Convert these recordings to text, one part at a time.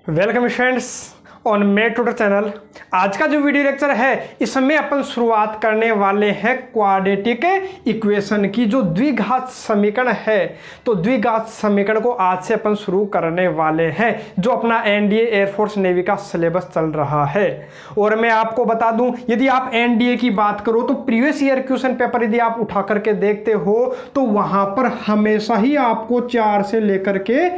Welcome friends on math tutor channel. आज का जो वीडियो लेक्चर है इसमें अपन शुरुआत करने वाले हैं क्वाड्रेटिक इक्वेशन की, जो द्विघात समीकरण है। तो द्विघात समीकरण को आज से अपन शुरू करने वाले हैं, जो अपना एनडीए एयरफोर्स नेवी का सिलेबस चल रहा है। और मैं आपको बता दूं, यदि आप एनडीए की बात करो तो प्रीवियस ईयर क्वेश्चन पेपर यदि आप उठा करके देखते हो तो वहां पर हमेशा ही आपको 4 से लेकर के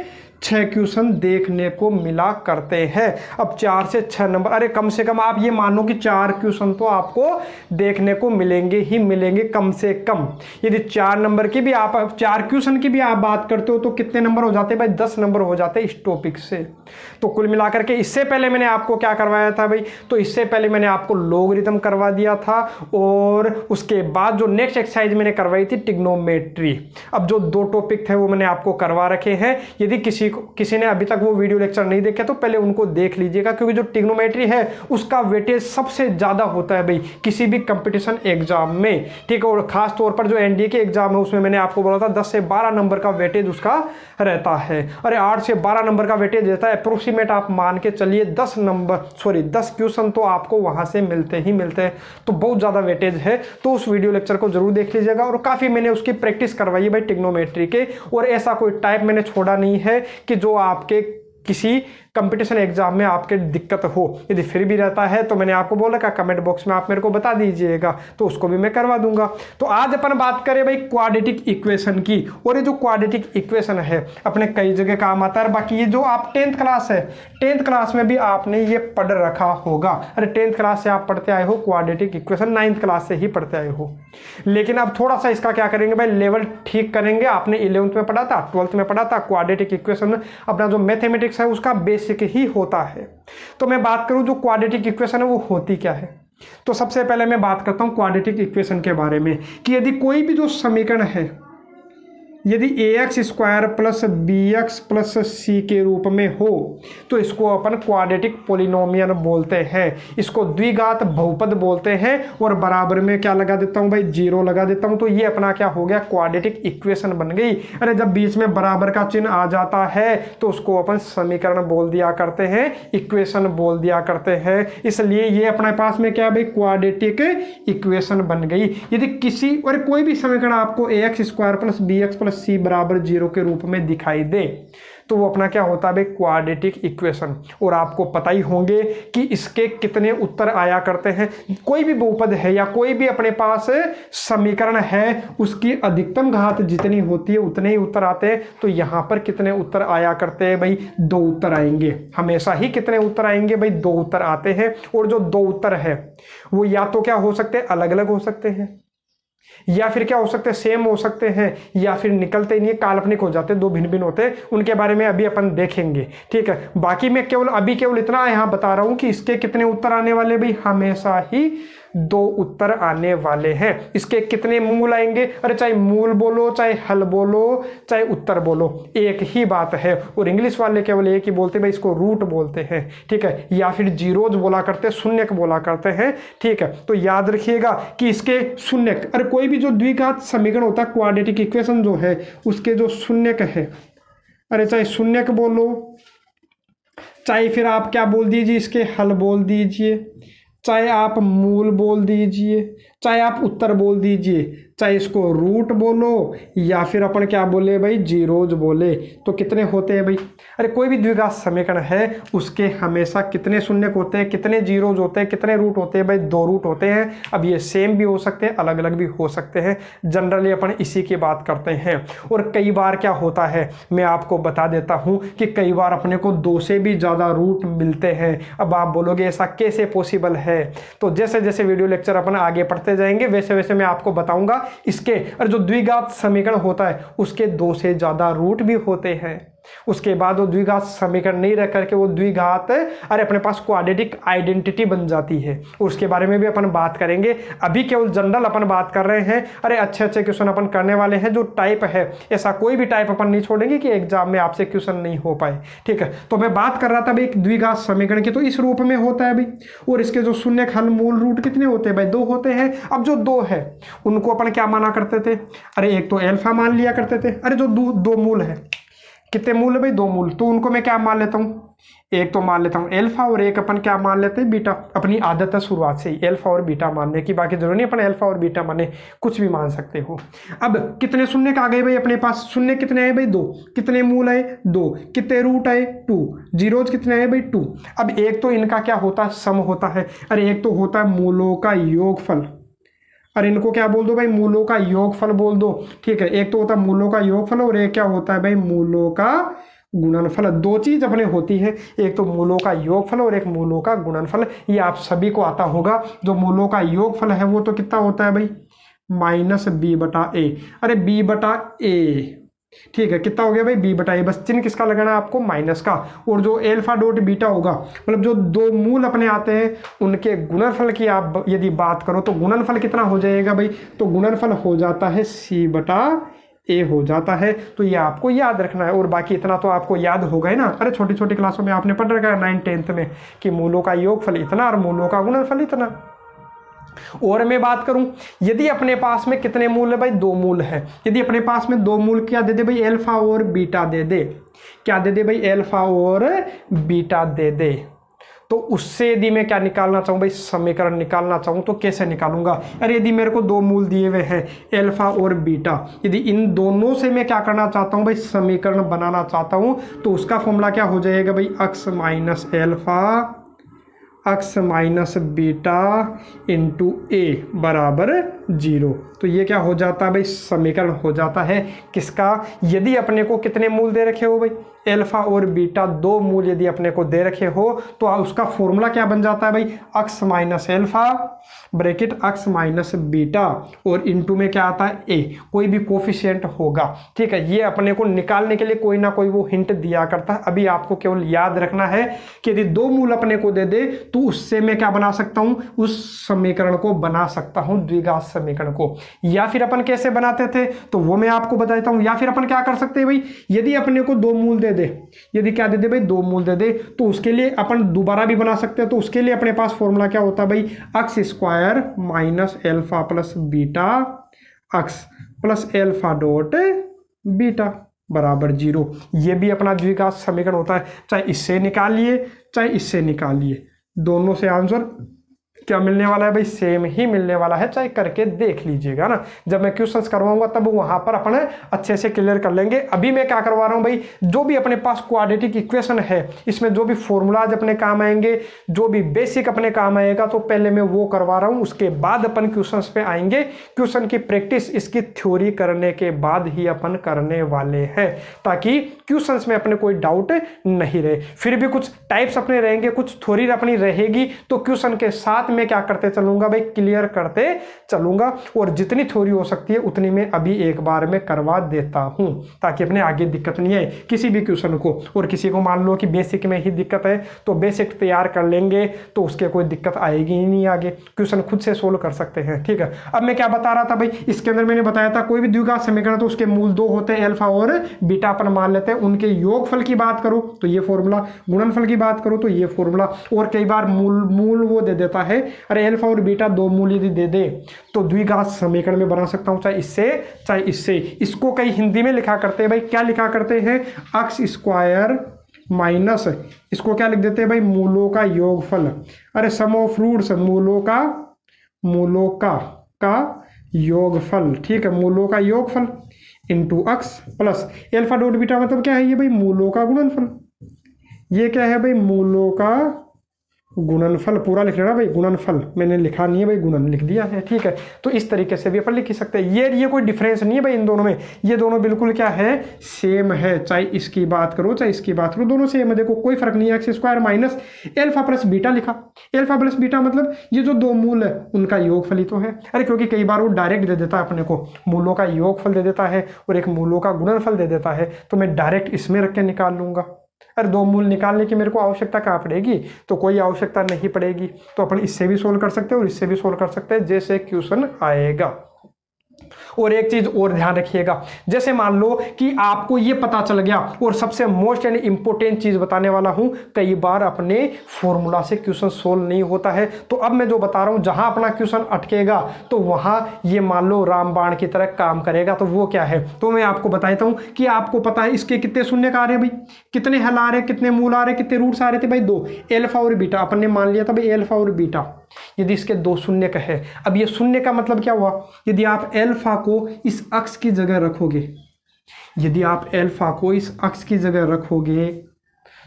6 क्वेश्चन देखने को मिला करते हैं। अब 4 से 6 नंबर, अरे कम से कम आप ये मानो कि 4 क्वेश्चन तो आपको देखने को मिलेंगे ही मिलेंगे कम से कम। यदि 4 नंबर की भी आप 4 क्वेश्चन की भी आप बात करते हो तो कितने नंबर हो जाते हैं भाई? 10 नंबर हो जाते हैं इस टॉपिक से। तो कुल मिलाकर के इससे पहले मैंने आपको क्या करवाया था भाई? तो इससे पहले मैंने आपको लोगरिथम करवा दिया था, और उसके बाद जो नेक्स्ट एक्सरसाइज मैंने करवाई थी ट्रिग्नोमेट्री। अब जो 2 टॉपिक थे वो मैंने आपको करवा रखे हैं। यदि किसी ने अभी तक वो वीडियो लेक्चर नहीं देखे तो पहले उनको देख लीजिएगा, क्योंकि जो ट्रिग्नोमेट्री है उसका वेटेज सबसे ज्यादा होता है भाई किसी भी कंपटीशन एग्जाम में, ठीक है। और खास तौर पर जो एनडीए के एग्जाम है उसमें मैंने आपको बोला था 10 से 12 नंबर का वेटेज उसका रहता है। अरे 8 से 12 नंबर का वेटेज रहता है, अप्रोक्सीमेट आप मान के चलिए 10 क्वेश्चन तो आपको वहां से मिलते ही मिलते हैं। तो बहुत ज्यादा वेटेज है, तो उस वीडियो लेक्चर को जरूर देख लीजिएगा। और काफी मैंने उसकी प्रैक्टिस करवाई है भाई ट्रिग्नोमेट्री के, और ऐसा कोई टाइप मैंने छोड़ा नहीं है कि जो आपके किसी कंपटीशन एग्जाम में आपके दिक्कत हो। यदि फिर भी रहता है तो मैंने आपको बोला का कमेंट बॉक्स में आप मेरे को बता दीजिएगा, तो उसको भी मैं करवा दूंगा। तो आज अपन बात करें भाई क्वाड्रेटिक इक्वेशन की। और ये जो क्वाड्रेटिक इक्वेशन है अपने कई जगह काम आता है। बाकी ये जो आप 10th क्लास है, 10th क्लास में भी आपने ये पढ़ रखा होगा। अरे 10th क्लास से आप पढ़ते आए हो क्वाड्रेटिक इक्वेशन, 9th क्लास से ही पढ़ते आए हो। लेकिन अब थोड़ा सा इसका क्या करेंगे भाई, लेवल ठीक करेंगे। आपने 11th में पढ़ा था, 12th में पढ़ा था क्वाड्रेटिक इक्वेशन, अपना जो मैथमेटिक्स है उसका बेसिक ही होता है। तो मैं बात करूं जो क्वाड्रेटिक इक्वेशन है वो होती क्या है। तो सबसे पहले मैं बात करता हूं क्वाड्रेटिक इक्वेशन के बारे में, कि यदि कोई भी जो समीकरण है, यदि ax² plus bx plus c के रूप में हो तो इसको अपन क्वाड्रेटिक पोलिनोमियल बोलते हैं। इसको द्विघात बहुपद बोलते हैं। और बराबर में क्या लगा देता हूं भाई? 0 लगा देता हूं। तो ये अपना क्या हो गया? क्वाड्रेटिक इक्वेशन बन गई। अरे जब बीच में बराबर का चिन्ह आ जाता है तो उसको अपन समीकरण बोल दिया करते हैं, इक्वेशन बोल दिया करते हैं। इसलिए ये अपने पास में क्या भाई? क्वाड्रेटिक इक्वेशन बन गई। यदि किसी और कोई भी समीकरण आपको ax² plus bx plus c बराबर 0 के रूप में दिखाई दे तो वो अपना क्या होता है भाई? Quadratic equation. और आपको पता ही होंगे कि इसके कितने उत्तर आया करते हैं। कोई भी बहुपद है या कोई भी अपने पास समीकरण है, उसकी अधिकतम घात जितनी होती है उतने ही उत्तर आते हैं। तो यहां पर कितने उत्तर आया करते हैं भाई? 2 उत्तर आएंगे। हमेशा ही कितने उत्तर आएंगे भाई? 2 उत्तर आते हैं। और जो 2 उत्तर है वो या तो क्या हो सकते हैं? अलग अलग हो सकते हैं, या फिर क्या हो सकते हैं? सेम हो सकते हैं, या फिर निकलते नहीं, काल्पनिक हो जाते, 2 भिन्न भिन्न होते हैं। उनके बारे में अभी अपन देखेंगे, ठीक है। बाकी मैं केवल इतना यहां बता रहा हूं कि इसके कितने उत्तर आने वाले भाई? हमेशा ही 2 उत्तर आने वाले हैं। इसके कितने मूल आएंगे? अरे चाहे मूल बोलो, चाहे हल बोलो, चाहे उत्तर बोलो, एक ही बात है। और इंग्लिश वाले केवल एक ही बोलते हैं भाई, इसको रूट बोलते हैं, ठीक है। या फिर जीरोज बोला करते हैं, शून्यक बोला करते हैं, ठीक है। तो याद रखिएगा कि इसके शून्यक, अरे कोई भी जो द्विघात समीकरण होता है, क्वाड्रेटिक इक्वेशन जो है उसके जो शून्यक है, अरे चाहे शून्यक बोलो, चाहे फिर आप क्या बोल दीजिए, इसके हल बोल दीजिए, चाहे आप मूल बोल दीजिए, चाहे आप उत्तर बोल दीजिए, चाहे इसको रूट बोलो, या फिर अपन क्या बोले भाई? जीरोज बोले, तो कितने होते हैं भाई? अरे कोई भी द्विघात समीकरण है उसके हमेशा कितने शून्यक होते हैं, कितने जीरोज होते हैं, कितने रूट होते हैं भाई? 2 रूट होते हैं। अब ये सेम भी हो सकते हैं, अलग अलग भी हो सकते हैं। जनरली अपन इसी की बात करते हैं। और कई बार क्या होता है, मैं आपको बता देता हूं कि कई बार अपने को 2 से भी ज्यादा रूट मिलते हैं। अब आप बोलोगे ऐसा कैसे पॉसिबल है? तो जैसे जैसे वीडियो लेक्चर अपन आगे पढ़ते जाएंगे वैसे वैसे मैं आपको बताऊंगा इसके। और जो द्विघात समीकरण होता है उसके 2 से ज्यादा रूट भी होते हैं। उसके बाद वो द्विघात समीकरण नहीं रह करके वो द्विघात, अरे अपने पास क्वाड्रेटिक आइडेंटिटी बन जाती है। उसके बारे में भी अपन बात करेंगे। अभी केवल जनरल अपन बात कर रहे हैं। अरे अच्छे अच्छे क्वेश्चन अपन करने वाले हैं। जो टाइप है, ऐसा कोई भी टाइप अपन नहीं छोड़ेंगे कि एग्जाम में आपसे क्वेश्चन नहीं हो पाए, ठीक है। तो मैं बात कर रहा था भाई द्विघात समीकरण की, तो इस रूप में होता है भाई। और इसके जो शून्य हल मूल रूट कितने होते हैं भाई? 2 होते हैं। अब जो 2 है उनको अपन क्या माना करते थे? अरे एक तो एल्फा मान लिया करते थे। अरे जो 2 मूल है, कितने मूल है भाई, 2 मूल। तो उनको मैं क्या मान लेता हूँ, एक तो मान लेता हूँ अल्फा और एक अपन क्या मान लेते हैं, बीटा। अपनी आदत है शुरुआत से ही अल्फा और बीटा मानने की, बाकी जरूरी नहीं अपन अल्फा और बीटा माने, कुछ भी मान सकते हो। अब कितने शून्य आ गए भाई अपने पास, शून्य कितने आए भाई, 2। कितने मूल आए, 2। कितने रूट आए, 2। जीरोज कितने आए भाई, 2। अब एक तो इनका क्या होता है, सम होता है। अरे एक तो होता है मूलों का योगफल, और इनको क्या बोल दो भाई, मूलों का योगफल बोल दो, ठीक है। एक तो होता है मूलों का योगफल और एक क्या होता है भाई, मूलों का गुणनफल। 2 चीज अपने होती है, एक तो मूलों का योगफल और एक मूलों का गुणनफल। ये आप सभी को आता होगा। जो मूलों का योगफल है वो तो कितना होता है भाई, -b/a। अरे b/a, ठीक है, कितना हो गया भाई, b/a। बस चिन्ह किसका लगाना है आपको, माइनस का। और जो अल्फा डॉट बीटा होगा, मतलब जो 2 मूल अपने आते हैं उनके गुणनफल की आप यदि बात करो तो गुणनफल कितना हो जाएगा भाई, तो गुणनफल हो जाता है c/a हो जाता है। तो ये आपको याद रखना है, और बाकी इतना तो आपको याद होगा ही ना। अरे छोटी छोटी क्लासों में आपने पढ़ रखा है 9th 10th में कि मूलों का योगफल इतना और मूलों का गुणनफल इतना। और मैं बात करूं, यदि अपने पास में कितने मूल है भाई, 2 मूल है। यदि अपने पास में 2 मूल क्या दे दे भाई, अल्फा और बीटा दे दे। क्या दे दे भाई, अल्फा और बीटा दे दे। तो उससे यदि मैं क्या निकालना चाहूं भाई, समीकरण निकालना चाहूं तो कैसे निकालूंगा। अरे यदि मेरे को 2 मूल दिए हुए हैं अल्फा और बीटा, यदि इन दोनों से मैं क्या करना चाहता हूं भाई, समीकरण बनाना चाहता हूं, तो उसका फॉर्मूला क्या हो जाएगा भाई, x minus alpha x minus beta into a बराबर 0। तो ये क्या हो जाता है भाई, समीकरण हो जाता है किसका, यदि अपने को कितने मूल दे रखे हो भाई, अल्फा और बीटा 2 मूल यदि अपने को दे रखे हो, तो उसका फॉर्मूला क्या बन जाता है भाई, x minus alpha bracket x minus beta और इंटू में क्या आता है a, कोई भी कोफिशिएंट होगा, ठीक है। ये अपने को निकालने के लिए कोई ना कोई वो हिंट दिया करता है। अभी आपको केवल याद रखना है कि यदि 2 मूल अपने को दे दे तो उससे मैं क्या बना सकता हूं, उस समीकरण को बना सकता हूं, द्विघात समीकरण को। या फिर अपन कैसे बनाते थे तो वो मैं आपको बता देता हूं। या फिर अपन क्या कर सकते हैं भाई, यदि अपने को 2 मूल दे दे, यदि क्या दे दे भाई, 2 मूल दे दे, तो उसके लिए अपन दोबारा भी बना सकते हैं। तो उसके लिए अपने पास फॉर्मूला क्या होता है भाई, x square minus alpha plus beta x plus alpha dot beta बराबर 0। ये भी अपना द्विघात समीकरण होता है। चाहे इससे निकालिए चाहे इससे निकालिए, दोनों से आंसर क्या मिलने वाला है भाई, सेम ही मिलने वाला है। चाहे करके देख लीजिएगा ना, जब मैं क्वेश्चंस करवाऊंगा तब वहां पर अपन अच्छे से क्लियर कर लेंगे। अभी मैं क्या करवा रहा हूं भाई, जो भी अपने पास क्वाड्रेटिक इक्वेशन है, इसमें जो भी फॉर्मूलाज अपने काम आएंगे, जो भी बेसिक अपने काम आएगा, तो पहले मैं वो करवा रहा हूं। उसके बाद अपन क्वेश्चंस पे आएंगे। क्वेश्चन की प्रैक्टिस इसकी थ्योरी करने के बाद ही अपन करने वाले हैं, ताकि क्वेश्चंस में अपने कोई डाउट नहीं रहे। फिर भी कुछ टाइप्स अपने रहेंगे, कुछ थ्योरी अपनी रहेगी, तो क्वेश्चन के साथ मैं क्या करते चलूंगा भाई, क्लियर करते चलूंगा। और जितनी थ्योरी हो सकती है उतनी मैं अभी एक बार में करवा देता हूं, ताकि अपने आगे दिक्कत नहीं आए किसी भी क्वेश्चन को। और किसी को मान लो कि बेसिक में ही दिक्कत है, तो बेसिक तैयार कर लेंगे तो उसके कोई दिक्कत आएगी ही नहीं, आगे क्वेश्चन खुद से सोल्व कर सकते हैं, ठीक है। अब मैं क्या बता रहा था भाई, इसके अंदर मैंने बताया था कोई भी द्विघात समीकरण तो उसके मूल 2 होते हैं, अल्फा और बीटा अपन मान लेते हैं। उनके योगफल की बात करो तो ये फॉर्मूला, गुणनफल की बात करो तो ये फॉर्मूला। और कई बार मूल वो दे देता है, अरे अल्फा और बीटा 2 मूल यदि दे दे तो द्विघात समीकरण में बना सकता हूं, चाहे इससे चाहे इससे। इसको कई हिंदी में लिखा करते हैं भाई, क्या लिखा करते हैं, x स्क्वायर माइनस, इसको क्या लिख देते हैं भाई, मूलों का योगफल। अरे सम ऑफ रूट्स, मूलों का योगफल, ठीक है, मूलों का योगफल into x plus alpha dot beta मतलब क्या है ये भाई, मूलों का गुणनफल। ये क्या है भाई, मूलों का गुणनफल। पूरा लिख लेना भाई, गुणनफल मैंने लिखा नहीं है भाई, गुणन लिख दिया है, ठीक है। तो इस तरीके से भी अपन लिख सकते हैं। ये कोई डिफरेंस नहीं है भाई इन दोनों में, ये दोनों बिल्कुल क्या है, सेम है। चाहे इसकी बात करो चाहे इसकी बात करो, दोनों सेम है। देखो कोई फर्क नहीं है। X square minus alpha plus beta लिखा, अल्फा प्लस बीटा मतलब ये जो 2 मूल है उनका योगफल ही तो है। अरे क्योंकि कई बार वो डायरेक्ट दे देता है अपने को, मूलों का योगफल दे देता है और एक मूलों का गुणनफल दे देता है, तो मैं डायरेक्ट इसमें रख के निकाल लूंगा। अरे 2 मूल निकालने की मेरे को आवश्यकता कहाँ पड़ेगी, तो कोई आवश्यकता नहीं पड़ेगी। तो अपन इससे भी सोल्व कर सकते हैं और इससे भी सोल्व कर सकते हैं, जैसे क्वेश्चन आएगा। और एक चीज़ और ध्यान रखिएगा, जैसे मान लो कि आपको ये पता चल गया, और सबसे मोस्ट एंड इंपॉर्टेंट चीज़ बताने वाला हूँ, कई बार अपने फॉर्मूला से क्वेश्चन सोल्व नहीं होता है। तो अब मैं जो बता रहा हूँ, जहाँ अपना क्वेश्चन अटकेगा तो वहाँ ये मान लो रामबाण की तरह काम करेगा। तो वो क्या है, तो मैं आपको बताता हूँ कि आपको पता है इसके कितने शून्य आ रहे हैं भाई, कितने हल आ रहे हैं, कितने मूल आ रहे हैं, कितने रूट्स आ रहे थे भाई, 2, अल्फा और बीटा। अपन ने मान लिया था भाई अल्फा और बीटा, यदि इसके 2 शून्य का है। अब ये शून्य का मतलब क्या हुआ, यदि आप अल्फा को इस अक्ष की जगह रखोगे, यदि आप अल्फा को इस अक्ष की जगह रखोगे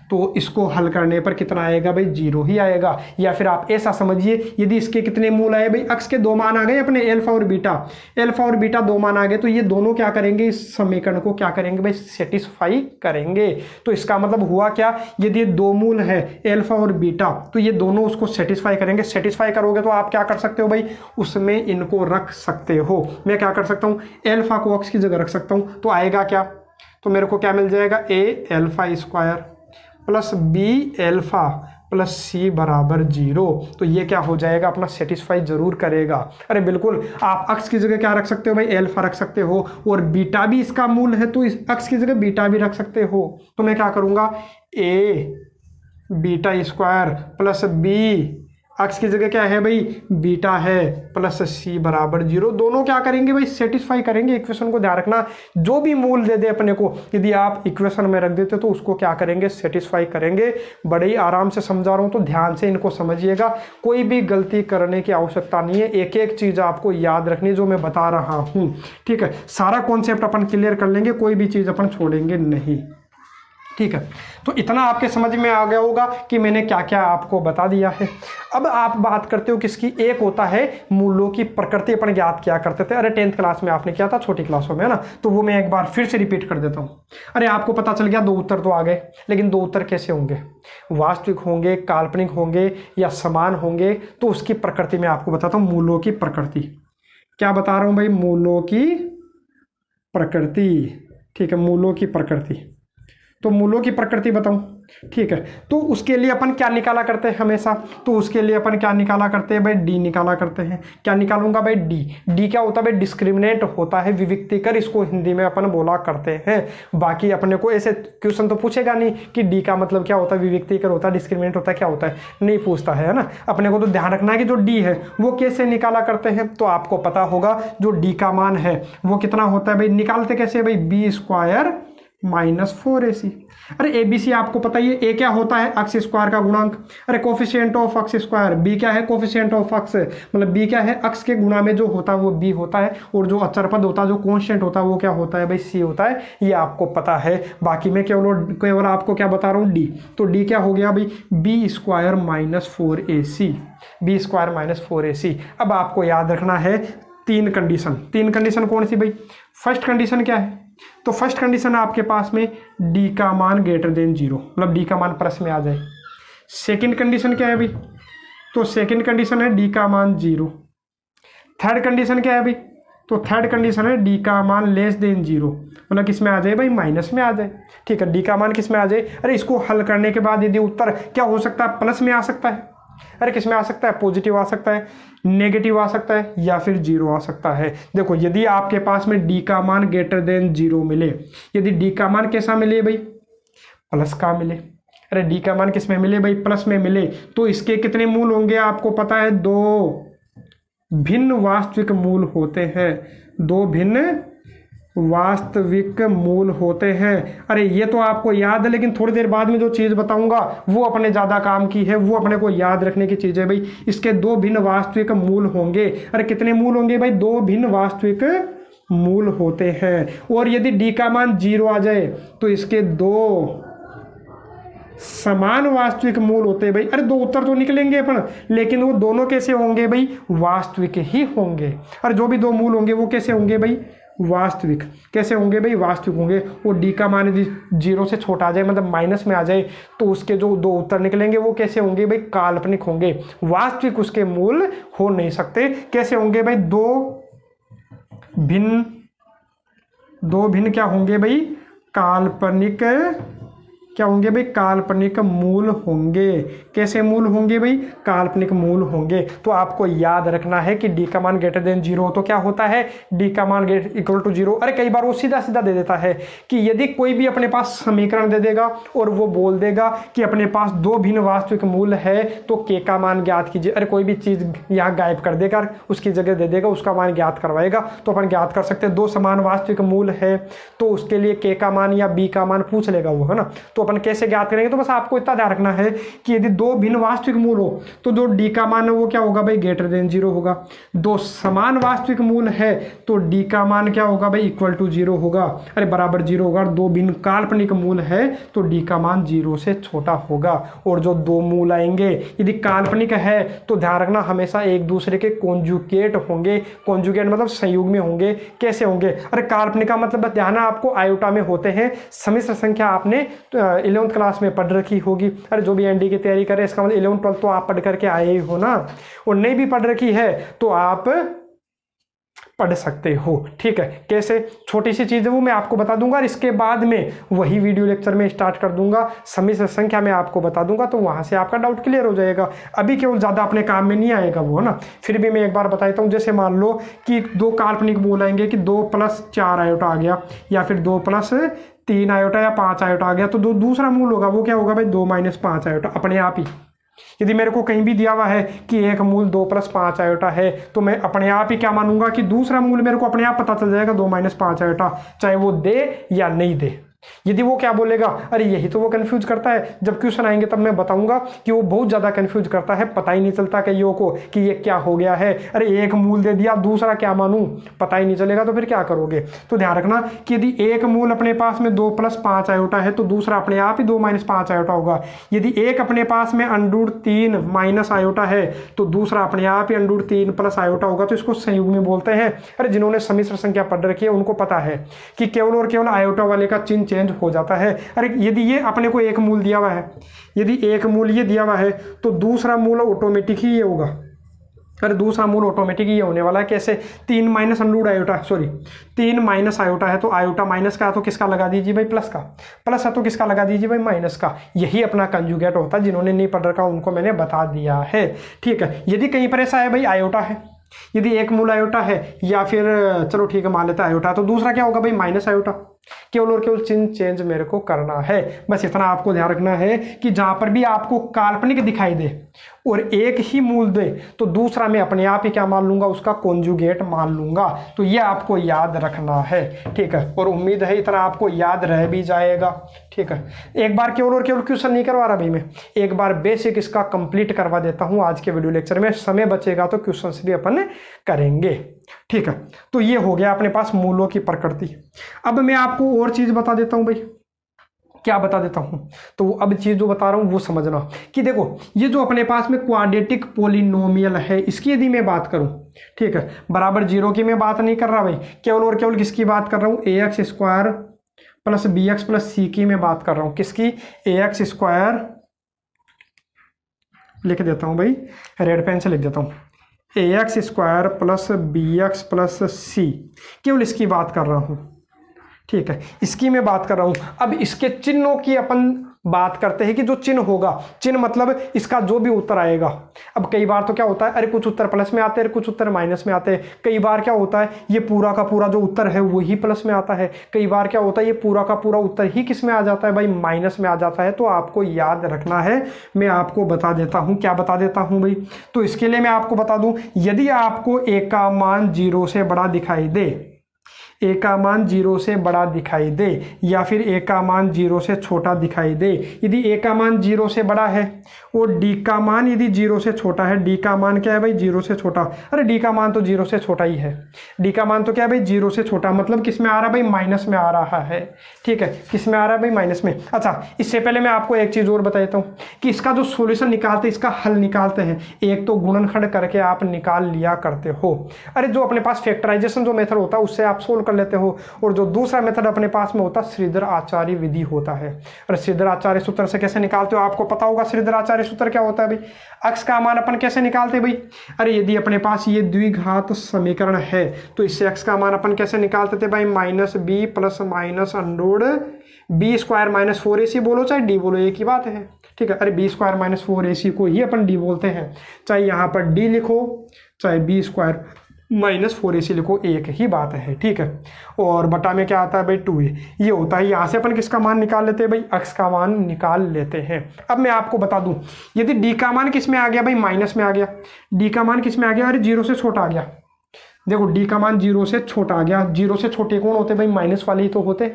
तो इसको हल करने पर कितना आएगा भाई, 0 ही आएगा। या फिर आप ऐसा समझिए, यदि इसके कितने मूल आए भाई, अक्ष के 2 मान आ गए अपने, अल्फा और बीटा, अल्फा और बीटा 2 मान आ गए, तो ये दोनों क्या करेंगे, इस समीकरण को क्या करेंगे भाई, सेटिस्फाई करेंगे। तो इसका मतलब हुआ क्या, यदि 2 मूल है अल्फा और बीटा, तो ये दोनों उसको सेटिस्फाई करेंगे। सेटिस्फाई करोगे तो आप क्या कर सकते हो भाई, उसमें इनको रख सकते हो। मैं क्या कर सकता हूँ, अल्फा को अक्ष की जगह रख सकता हूँ, तो आएगा क्या, तो मेरे को क्या मिल जाएगा, a alpha square plus B alpha plus C बराबर 0। तो ये क्या हो जाएगा, अपना सेटिस्फाई जरूर करेगा। अरे बिल्कुल, आप अक्ष की जगह क्या रख सकते हो भाई, अल्फा रख सकते हो, और बीटा भी इसका मूल है तो इस अक्ष की जगह बीटा भी रख सकते हो। तो मैं क्या करूँगा, ए बीटा स्क्वायर प्लस बी, अक्ष की जगह क्या है भाई, बीटा है, प्लस सी बराबर 0। दोनों क्या करेंगे भाई, सेटिस्फाई करेंगे। इक्वेशन को ध्यान रखना, जो भी मूल दे दे अपने को, यदि आप इक्वेशन में रख देते तो उसको क्या करेंगे, सेटिस्फाई करेंगे। बड़े ही आराम से समझा रहा हूँ, तो ध्यान से इनको समझिएगा। कोई भी गलती करने की आवश्यकता नहीं है, एक एक चीज़ आपको याद रखनी जो मैं बता रहा हूँ, ठीक है। सारा कॉन्सेप्ट अपन क्लियर कर लेंगे, कोई भी चीज़ अपन छोड़ेंगे नहीं, ठीक है। तो इतना आपके समझ में आ गया होगा कि मैंने क्या क्या आपको बता दिया है। अब आप बात करते हो किसकी, एक होता है मूलों की प्रकृति, अपन ज्ञात क्या करते थे, अरे 10th क्लास में आपने किया था, छोटी क्लासों में, है ना। तो वो मैं एक बार फिर से रिपीट कर देता हूँ। अरे आपको पता चल गया 2 उत्तर तो आ गए, लेकिन 2 उत्तर कैसे होंगे, वास्तविक होंगे, काल्पनिक होंगे या समान होंगे, तो उसकी प्रकृति में आपको बताता हूँ। मूलों की प्रकृति क्या बता रहा हूँ भाई, मूलों की प्रकृति, ठीक है, मूलों की प्रकृति। तो मूलों की प्रकृति बताऊं, ठीक है। तो उसके लिए अपन क्या निकाला करते हैं हमेशा, तो उसके लिए अपन क्या निकाला करते हैं भाई, डी निकाला करते हैं। क्या निकालूंगा भाई, डी। डी क्या होता है भाई, डिस्क्रिमिनेंट होता है, विविक्तिकर इसको हिंदी में अपन बोला करते हैं। बाकी अपने को ऐसे क्वेश्चन तो पूछेगा नहीं कि डी का मतलब क्या होता है, विविक्तिकर होता है, डिस्क्रिमिनेंट होता है, क्या होता है, नहीं पूछता है ना। अपने को तो ध्यान रखना है कि जो डी है वो कैसे निकाला करते हैं। तो आपको पता होगा जो डी का मान है वो कितना होता है भाई, निकालते कैसे भाई, बी स्क्वायर -4ac। अरे ए बी सी आपको पता ही है, ए क्या होता है, अक्ष स्क्वायर का गुणांक। अरे कोफिशिएंट ऑफ अक्ष स्क्वायर, बी क्या है, कोफिशिएंट ऑफ अक्ष, मतलब बी क्या है, अक्ष के गुणा में जो होता है वो बी होता है, और जो अचर पद होता है, जो कांस्टेंट होता है वो क्या होता है भाई, सी होता है। ये आपको पता है। बाकी मैं केवल आपको क्या बता रहा हूँ, डी। तो डी क्या हो गया भाई, B square -4ac, B square -4ac। अब आपको याद रखना है 3 कंडीशन। 3 कंडीशन कौन सी भाई, फर्स्ट कंडीशन क्या है, तो फर्स्ट कंडीशन है आपके पास में डी का मान ग्रेटर देन 0, मतलब डी का मान प्लस में आ जाए। सेकंड कंडीशन क्या है भाई, तो सेकंड कंडीशन है डी का मान 0। थर्ड कंडीशन क्या है भाई, तो थर्ड कंडीशन है डी का मान लेस देन 0, मतलब किस में आ जाए भाई, माइनस में आ जाए, ठीक है। डी का मान किस में आ जाए, अरे इसको हल करने के बाद यदि उत्तर क्या हो सकता है, प्लस में आ सकता है, अरे किस में आ सकता है, पॉजिटिव आ सकता है, नेगेटिव आ सकता है, या फिर 0 आ सकता है। देखो यदि आपके पास में डी का मान ग्रेटर देन 0 मिले, यदि डी का मान कैसा मिले भाई, प्लस का मिले, अरे डी का मान किस में मिले भाई, प्लस में मिले, तो इसके कितने मूल होंगे आपको पता है, 2 भिन्न वास्तविक मूल होते हैं, 2 भिन्न वास्तविक मूल होते हैं। अरे ये तो आपको याद है, लेकिन थोड़ी देर बाद में जो चीज़ बताऊंगा वो अपने ज़्यादा काम की है, वो अपने को याद रखने की चीज़ है भाई। इसके 2 भिन्न वास्तविक मूल होंगे। अरे कितने मूल होंगे भाई, 2 भिन्न वास्तविक मूल होते हैं। और यदि डी का मान 0 आ जाए तो इसके 2 समान वास्तविक मूल होते हैं भाई। अरे 2 उत्तर तो निकलेंगे अपन, लेकिन वो दोनों कैसे होंगे भाई, वास्तविक ही होंगे। और जो भी 2 मूल होंगे वो कैसे होंगे भाई, वास्तविक। कैसे होंगे भाई, वास्तविक होंगे। वो डी का मान यदि 0 से छोटा आ जाए, मतलब माइनस में आ जाए, तो उसके जो 2 उत्तर निकलेंगे वो कैसे होंगे भाई, काल्पनिक होंगे, वास्तविक उसके मूल हो नहीं सकते। कैसे होंगे भाई, 2 भिन्न क्या होंगे भाई, काल्पनिक क्या होंगे भाई, काल्पनिक मूल होंगे। कैसे मूल होंगे भाई, काल्पनिक मूल होंगे। तो आपको याद रखना है कि डी का मान ग्रेटर देन 0 तो क्या होता है, डी का मान इक्वल टू 0। अरे कई बार वो सीधा सीधा दे देता है कि यदि कोई भी अपने पास समीकरण दे देगा और वो बोल देगा कि अपने पास दो भिन्न वास्तविक मूल है तो के का मान ज्ञात कीजिए। अरे कोई भी चीज यहाँ गायब कर देगा, उसकी जगह दे देगा, उसका मान ज्ञात करवाएगा तो अपन ज्ञात कर सकते हैं। दो समान वास्तविक मूल है तो उसके लिए के का मान या बी का मान पूछ लेगा वो, है ना। तो अपन कैसे ज्ञात करेंगे, तो बस आपको इतना ध्यान रखना है कि यदि दो भिन्न वास्तविक मूल हो तो जो डी का मान है वो क्या होगा भाई, ग्रेटर देन 0 होगा। दो समान वास्तविक मूल है तो डी का मान क्या होगा भाई, इक्वल टू 0 होगा, अरे बराबर 0 होगा। और दो भिन्न काल्पनिक मूल है तो डी का मान 0 से छोटा होगा। और जो दो मूल आएंगे यदि काल्पनिक है तो ध्यान रखना हमेशा एक दूसरे के कॉन्जुगेट होंगे। कॉन्जुगेट मतलब संयुग में होंगे। कैसे होंगे, अरे काल्पनिक का मतलब ध्यान आपको आयोटा में होते हैं। सम्मिश्र संख्या आपने 11th क्लास में पढ़ रखी होगी। अरे जो भी एनडी की तैयारी करे इसका मतलब 11th 12th तो आप पढ़ करके आए ही हो ना, और नहीं भी पढ़ रखी है तो आप पढ़ सकते हो। ठीक है, कैसे, छोटी सी चीज़ है वो मैं आपको बता दूंगा और इसके बाद में वही वीडियो लेक्चर में स्टार्ट कर दूंगा। सम्मिश्र संख्या में आपको बता दूंगा तो वहां से आपका डाउट क्लियर हो जाएगा। अभी केवल ज़्यादा अपने काम में नहीं आएगा वो, है ना। फिर भी मैं एक बार बता देता हूँ। जैसे मान लो कि दो काल्पनिक मूल आएंगे कि 2 + 4 आयोटा आ गया, या फिर 2 + 3 आयोटा या 5 आयोटा आ गया, तो जो दूसरा मूल होगा वो क्या होगा भाई, 2 - 5 आयोटा अपने आप ही। यदि मेरे को कहीं भी दिया हुआ है कि एक मूल 2 + 5 आयोटा है तो मैं अपने आप ही क्या मानूंगा कि दूसरा मूल मेरे को अपने आप पता चल जाएगा 2 - 5 आयोटा, चाहे वो दे या नहीं दे। यदि वो क्या बोलेगा, अरे यही तो वो कंफ्यूज करता है, जब क्वेश्चन आएंगे तब मैं बताऊंगा कि वो बहुत ज्यादा कंफ्यूज करता है, पता ही नहीं चलता कईयों को कि ये क्या हो गया है। अरे एक मूल दे दिया, दूसरा क्या मानूं, पता ही नहीं चलेगा, तो फिर क्या करोगे। तो ध्यान रखना कि यदि एक मूल अपने पास में 2 + 5 आयोटा है तो दूसरा अपने आप ही 2 - 5 आयोटा होगा। यदि एक अपने पास में √3 - आयोटा है तो दूसरा अपने आप ही √3 + आयोटा होगा। तो इसको संयुग में बोलते हैं। अरे जिन्होंने सम्मिश्र संख्या पढ़ रखी है उनको पता है कि केवल और केवल आयोटा वाले का चिन्ह चेंज हो जाता है। अरे यदि ये अपने को एक मूल दिया हुआ है, यदि एक मूल ये दिया हुआ है तो दूसरा मूल ऑटोमेटिक ही ये होगा। अरे दूसरा मूल ऑटोमेटिक ये होने वाला है। कैसे, 3 - √ आयोटा, सॉरी 3 - आयोटा है तो आयोटा माइनस का है तो किसका लगा दीजिए भाई, प्लस का। प्लस है तो किसका लगा दीजिए भाई, माइनस का। यही अपना कंजुगेट होता है। जिन्होंने नहीं पढ़ रखा उनको मैंने बता दिया है। ठीक है, यदि कहीं पर ऐसा है भाई आयोटा है, यदि एक मूल आयोटा है या फिर चलो ठीक है मान लेते हैं आयोटा, तो दूसरा क्या होगा भाई, माइनस आयोटा। केवल और केवल चिन्ह चेंज मेरे को करना है, बस इतना आपको ध्यान रखना है कि जहां पर भी आपको काल्पनिक दिखाई दे और एक ही मूल दे तो दूसरा मैं अपने आप ही क्या मान लूंगा, उसका कॉन्जुगेट मान लूंगा। तो ये आपको याद रखना है। ठीक है, और उम्मीद है इतना आपको याद रह भी जाएगा। ठीक है, एक बार केवल और केवल क्वेश्चन नहीं करवा रहा भाई मैं, एक बार बेसिक इसका कंप्लीट करवा देता हूं आज के वीडियो लेक्चर में। समय बचेगा तो क्वेश्चन भी अपन करेंगे। ठीक है, तो ये हो गया अपने पास मूलों की प्रकृति। अब मैं आपको और चीज बता देता हूं भाई। क्या बता देता हूं, तो अब चीज जो बता रहा हूं वो समझना कि देखो ये जो अपने पास में क्वाड्रेटिक पोलिनोमियल है, इसकी यदि मैं बात करूं, ठीक है, बराबर 0 की मैं बात नहीं कर रहा भाई, केवल और केवल किसकी बात कर रहा हूं, ax² + bx + c की मैं बात कर रहा हूं। किसकी, ax² लिख देता हूं भाई, रेड पेन से लिख देता हूं, ax² + bx + c, केवल इसकी बात कर रहा हूं। ठीक है, इसकी मैं बात कर रहा हूं। अब इसके चिन्हों की अपन बात करते हैं कि जो चिन्ह होगा, चिन्ह मतलब इसका जो भी उत्तर आएगा। अब कई बार तो क्या होता है, अरे कुछ उत्तर प्लस में आते हैं, कुछ उत्तर माइनस में आते हैं। कई बार क्या होता है, ये पूरा का पूरा जो उत्तर है वही प्लस में आता है। कई बार क्या होता है, ये पूरा का पूरा उत्तर ही किस में आ जाता है भाई, माइनस में आ जाता है। तो आपको याद रखना है, मैं आपको बता देता हूं। क्या बता देता हूं भाई, तो इसके लिए मैं आपको बता दूं, यदि आपको a का मान 0 से बड़ा दिखाई दे, a का मान 0 से बड़ा दिखाई दे, या फिर a का मान 0 से छोटा दिखाई दे। यदि a का मान 0 से बड़ा है और d का मान यदि 0 से छोटा है, d का मान क्या है भाई, 0 से छोटा। अरे d का मान तो 0 से छोटा ही है, d का मान तो क्या है भाई, 0 से छोटा, मतलब किस में आ रहा है भाई, माइनस में आ रहा है। ठीक है, किस में आ रहा है भाई, माइनस में। अच्छा, इससे पहले मैं आपको एक चीज़ और बता देता हूँ कि इसका जो सोल्यूशन निकालते, इसका हल निकालते हैं, एक तो गुणनखंड करके आप निकाल लिया करते हो। अरे जो अपने पास फैक्टराइजेशन जो मेथड होता है उससे आप सोल्व कर लेते हो। और जो दूसरा मेथड अपने पास में होता है श्रीधर आचार्य विधि होता है। अरे श्रीधर आचार्य सूत्र से कैसे निकालते हो, आपको पता होगा श्रीधर आचार्य सूत्र क्या होता है भाई। अक्स का मान अपन कैसे निकालते हैं भाई, अरे यदि अपने पास ये द्विघात समीकरण है तो इससे अक्स का मान अपन कैसे निकालते थे भाई, -b plus minus under root b square minus 4ac बोलो चाहे d बोलो, एक ही बात है, ठीक है। अरे b स्क्वायर माइनस 4ac को ही अपन d बोलते हैं, चाहे यहाँ पर d लिखो चाहे b स्क्वायर माइनस 4ac लिखो, एक ही बात है, ठीक है। और बटा में क्या आता है भाई 2a, ये होता है। यहाँ से अपन किसका मान निकाल लेते हैं भाई, अक्स का मान निकाल लेते हैं। अब मैं आपको बता दूं, यदि d का मान किस में आ गया भाई, माइनस में आ गया, d का मान किस में आ गया, अरे 0 से छोटा आ गया। देखो d का मान 0 से छोटा आ गया, 0 से छोटे कौन होते भाई, माइनस वाले ही तो होते,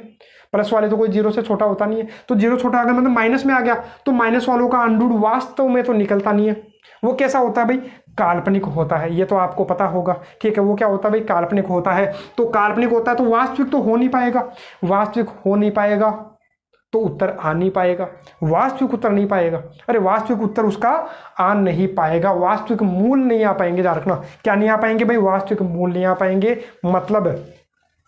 प्लस वाले तो कोई 0 से छोटा होता नहीं है। तो 0 छोटा आ गया मतलब माइनस में आ गया, तो माइनस वालों का अंडूड वास्तव में तो निकलता नहीं है। वो कैसा होता है भाई, काल्पनिक होता है, ये तो आपको पता होगा, ठीक है। वो क्या होता है भाई, काल्पनिक होता है। तो काल्पनिक होता है तो वास्तविक तो हो नहीं पाएगा, वास्तविक हो नहीं पाएगा तो उत्तर आ नहीं पाएगा, वास्तविक उत्तर नहीं पाएगा। अरे वास्तविक उत्तर उसका आ नहीं पाएगा, वास्तविक मूल नहीं आ पाएंगे। ध्यान रखना, क्या नहीं आ पाएंगे भाई, वास्तविक मूल नहीं आ पाएंगे।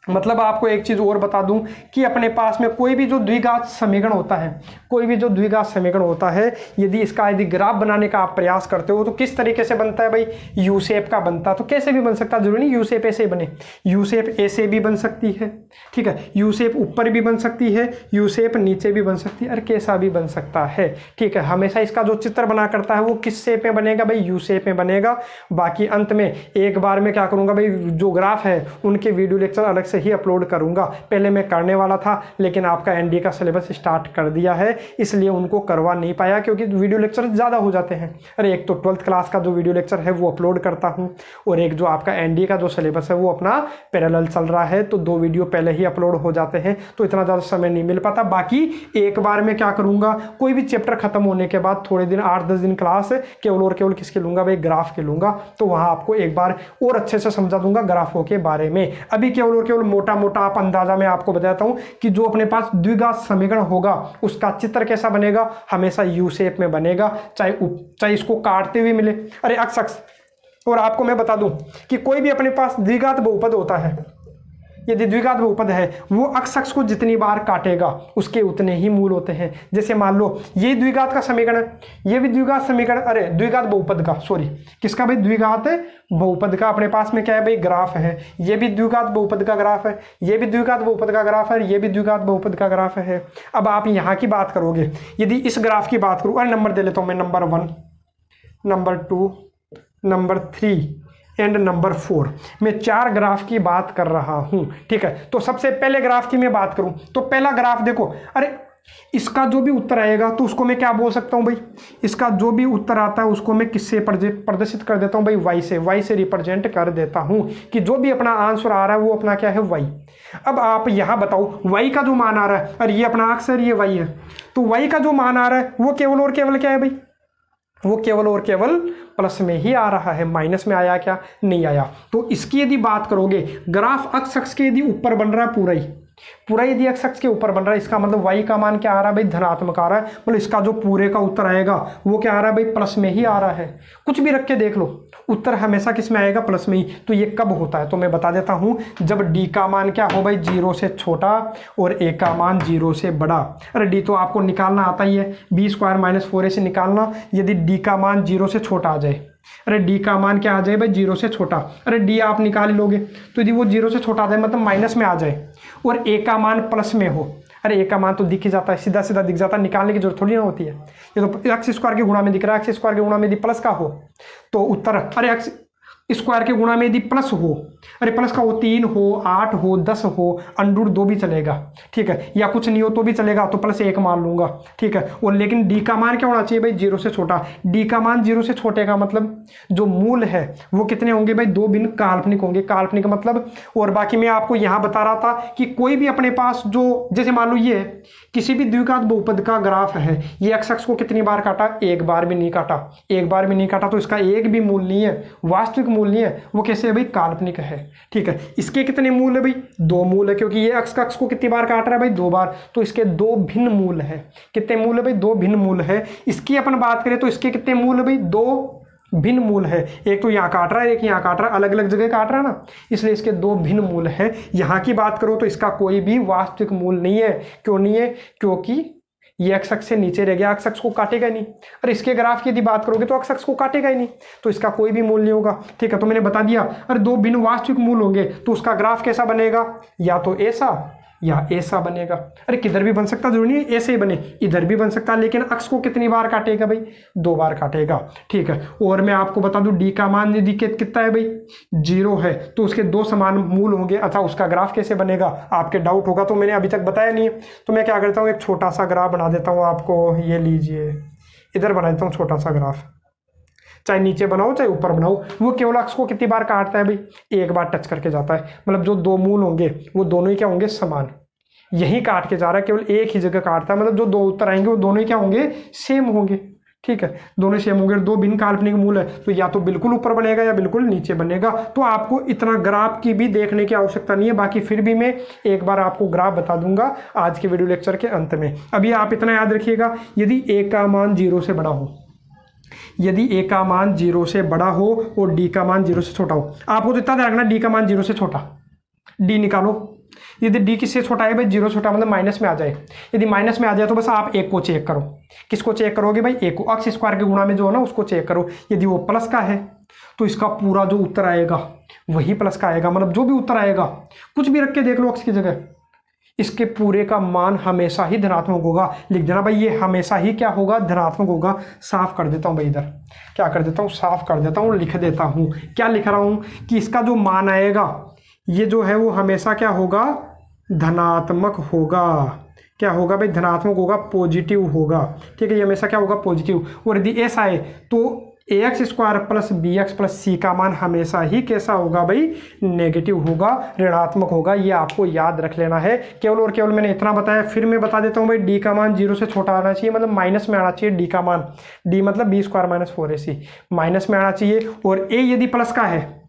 मतलब आपको एक चीज और बता दूं कि अपने पास में कोई भी जो द्विघात समीकरण होता है, कोई भी जो द्विघात समीकरण होता है, यदि ग्राफ बनाने का आप प्रयास करते हो तो किस तरीके से बनता है भाई, यू शेप का बनता है। तो कैसे भी बन सकता है, जरूरी नहीं यू शेप ऐसे बने, यू शेप ऐसे भी बन सकती है, ठीक है। यू शेप ऊपर भी बन सकती है, यू शेप नीचे भी बन सकती है, और कैसा भी बन सकता है, ठीक है। हमेशा इसका जो चित्र बना करता है वो किस शेप में बनेगा भाई, यू शेप में बनेगा। बाकी अंत में एक बार में क्या करूंगा भाई, जो ग्राफ है उनके वीडियो लेक्चर अलग से ही अपलोड करूंगा। पहले मैं करने वाला था लेकिन आपका एनडीए का सिलेबस स्टार्ट कर दिया है, इसलिए उनको करवा नहीं पाया क्योंकि वीडियो लेक्चर ज़्यादा हो जाते हैं। अरे एक तो 12th क्लास का जो वीडियो लेक्चर है वो अपलोड करता हूं, और एक जो आपका एनडीए का जो सिलेबस है वो अपना पैरेलल चल रहा है, तो 2 वीडियो पहले ही अपलोड हो जाते हैं, तो इतना ज़्यादा समय नहीं मिल पाता। बाकी एक बार में क्या करूंगा, कोई भी चैप्टर खत्म होने के बाद थोड़े दिन 8-10 दिन क्लास केवल और केवल किसके लूंगा भाई, ग्राफ के लूंगा। तो वहां आपको एक बार और अच्छे से समझा दूंगा ग्राफों के बारे में। अभी केवल और केवल मोटा मोटा आप अंदाजा में आपको बताता हूं कि जो अपने पास द्विघात समीकरण होगा उसका चित्र कैसा बनेगा, हमेशा यू शेप में बनेगा, चाहे इसको काटते हुए मिले। अरे अक्स। और आपको मैं बता दूं कि कोई भी अपने पास द्विघात बहुपद होता है, यदि द्विघात बहुपद है वो अक्स को जितनी बार काटेगा उसके उतने ही मूल होते हैं। जैसे मान लो ये द्विघात का समीकरण है, ये भी द्विघात समीकरण, अरे द्विघात बहुपद का, सॉरी किसका भाई, द्विघात बहुपद का अपने पास में क्या है भाई, ग्राफ है। ये भी द्विघात बहुपद का ग्राफ है, ये भी द्विघात बहुपद का ग्राफ है, ये भी द्विघात बहुपद का ग्राफ है। अब आप यहाँ की बात करोगे, यदि इस ग्राफ की बात करूँ, अरे नंबर दे लेता हूँ मैं, number 1, number 2, number 3 and number 4, मैं 4 ग्राफ की बात कर रहा हूं, ठीक है। तो सबसे पहले ग्राफ की मैं बात करूं तो पहला ग्राफ देखो, अरे इसका जो भी उत्तर आएगा तो उसको मैं क्या बोल सकता हूं भाई, इसका जो भी उत्तर आता है उसको मैं किससे प्रदर्शित कर देता हूं भाई, वाई से रिप्रेजेंट कर देता हूं कि जो भी अपना आंसर आ रहा है वो अपना क्या है, वाई। अब आप यहां बताओ वाई का जो मान आ रहा है, अरे ये अपना अक्स है, ये वाई है, तो वाई का जो मान आ रहा है वो केवल और केवल क्या है भाई, वो केवल और केवल प्लस में ही आ रहा है, माइनस में आया क्या, नहीं आया। तो इसकी यदि बात करोगे, ग्राफ अक्स के यदि ऊपर बन रहा है पूरा यदि अक्स के ऊपर बन रहा है, इसका मतलब वाई का मान क्या आ रहा है भाई, धनात्मक आ रहा है। मतलब इसका जो पूरे का उत्तर आएगा वो क्या आ रहा है भाई, प्लस में ही आ रहा है। कुछ भी रख के देख लो, उत्तर हमेशा किस में आएगा, प्लस में ही। तो ये कब होता है, तो मैं बता देता हूं, जब डी का मान क्या हो भाई, 0 से छोटा और ए का मान 0 से बड़ा। अरे डी तो आपको निकालना आता ही है, b स्क्वायर माइनस 4a से निकालना। यदि डी का मान 0 से छोटा आ जाए, अरे डी का मान क्या आ जाए भाई, 0 से छोटा, अरे डी आप निकाल लोगे, तो यदि वो 0 से छोटा आ जाए मतलब माइनस में आ जाए, और ए का मान प्लस में हो, अरे ए का मान तो दिख ही जाता है, सीधा सीधा दिख जाता है, निकालने की जरूरत थोड़ी ना होती है। ये तो एक्स स्क्वायर के गुणा में दिख रहा है, एक्स स्क्वायर के गुणा में यदि प्लस का हो तो उत्तर, अरे एक्स स्क्वायर के गुणा में यदि प्लस हो, अरे प्लस का हो 3 हो 8 हो 10 हो, अंडूर 2 भी चलेगा, ठीक है, या कुछ नहीं हो तो भी चलेगा, तो प्लस 1 मान लूंगा, ठीक है। और लेकिन डी का मान क्या होना चाहिए भाई, 0 से छोटा। डी का मान 0 से छोटे का मतलब जो मूल है वो कितने होंगे भाई, 2 भिन्न काल्पनिक होंगे, काल्पनिक मतलब। और बाकी मैं आपको यहाँ बता रहा था कि कोई भी अपने पास जो, जैसे मान लो ये किसी भी द्विघात बहुपद का ग्राफ है, ये एक्स को कितनी बार काटा, एक बार भी नहीं काटा, एक बार भी नहीं काटा, तो इसका एक भी मूल नहीं है, वास्तविक मूल नहीं है, वो कैसे है भाई, काल्पनिक है, ठीक है। इसके कितने मूल है भाई, 2 मूल है, क्योंकि ये अक्स को कितनी बार काट रहा है भाई, 2 बार, तो इसके 2 भिन्न मूल है। कितने मूल है भाई, 2 भिन्न मूल है। इसकी अपन बात करें तो इसके कितने मूल है भाई, 2 भिन्न मूल है, एक तो यहाँ काट रहा है, एक यहाँ काट रहा है, अलग अलग जगह काट रहा है ना, इसलिए इसके दो भिन्न मूल है। यहाँ की बात करो तो इसका कोई भी वास्तविक मूल नहीं है। क्यों नहीं है? क्योंकि ये एक्स अक्ष से नीचे रह गया, एक्स अक्ष को काटेगा ही नहीं। और इसके ग्राफ की यदि बात करोगे तो एक्स अक्ष को काटेगा ही नहीं, तो इसका कोई भी मूल नहीं होगा। ठीक है, तो मैंने बता दिया। अरे दो भिन्न वास्तविक मूल होंगे तो उसका ग्राफ कैसा बनेगा? या तो ऐसा या ऐसा बनेगा। अरे किधर भी बन सकता, जरूरी नहीं ऐसे ही बने, इधर भी बन सकता, लेकिन अक्ष को कितनी बार काटेगा भाई? 2 बार काटेगा। ठीक है, और मैं आपको बता दूं डी का मान यदि कितना है भाई? 0 है, तो उसके 2 समान मूल होंगे। अच्छा, उसका ग्राफ कैसे बनेगा? आपके डाउट होगा, तो मैंने अभी तक बताया नहीं है, तो मैं क्या करता हूँ, एक छोटा सा ग्राफ बना देता हूँ आपको। ये लीजिए, इधर बना देता हूँ छोटा सा ग्राफ, चाहे नीचे बनाओ चाहे ऊपर बनाओ। वो केवल अक्ष को कितनी बार काटता है भाई? 1 बार टच करके जाता है। मतलब जो 2 मूल होंगे वो दोनों ही क्या होंगे? समान। यही काट के जा रहा है, केवल एक ही जगह काटता है। मतलब जो 2 उत्तर आएंगे वो दोनों ही क्या होंगे? सेम होंगे। ठीक है, दोनों सेम होंगे। 2 भिन्न काल्पनिक मूल है, तो या तो बिल्कुल ऊपर बनेगा या बिल्कुल नीचे बनेगा। तो आपको इतना ग्राफ की भी देखने की आवश्यकता नहीं है। बाकी फिर भी मैं एक बार आपको ग्राफ बता दूंगा आज के वीडियो लेक्चर के अंत में। अभी आप इतना याद रखिएगा, यदि ए का मान 0 से बड़ा हो, यदि ए का मान 0 से बड़ा हो और डी का मान 0 से छोटा हो, आपको तो इतना ध्यान रखना डी का मान 0 से छोटा, डी निकालो। यदि डी किससे छोटा है भाई? 0 छोटा, मतलब माइनस में आ जाए। यदि माइनस में आ जाए तो बस आप एक को चेक करो। किसको चेक करोगे भाई? एक को। अक्ष स्क्वायर के गुणा में जो है ना उसको चेक करो। यदि वो प्लस का है तो इसका पूरा जो उत्तर आएगा वही प्लस का आएगा। मतलब जो भी उत्तर आएगा, कुछ भी रख के देख लो अक्ष की जगह, इसके पूरे का मान हमेशा ही धनात्मक होगा। लिख देना भाई, ये हमेशा ही क्या होगा? धनात्मक होगा। साफ कर देता हूँ भाई, इधर क्या कर देता हूँ? साफ कर देता हूँ, लिख देता हूँ। क्या लिख रहा हूँ कि इसका जो मान आएगा ये जो है वो हमेशा क्या होगा? धनात्मक होगा। क्या होगा भाई? धनात्मक होगा, पॉजिटिव होगा। ठीक है, ये हमेशा क्या होगा? पॉजिटिव। और यदि ऐसा है तो ax square plus B X plus C का मान हमेशा ही कैसा होगा भाई? नेगेटिव होगा, ऋणात्मक होगा। ये आपको याद रख लेना है। केवल और केवल मैंने इतना बताया। फिर मैं बता देता हूँ भाई, डी का मान 0 से छोटा आना चाहिए, मतलब माइनस में आना चाहिए डी का मान। डी मतलब B square minus 4ac, minus में आना चाहिए। और ए यदि प्लस का है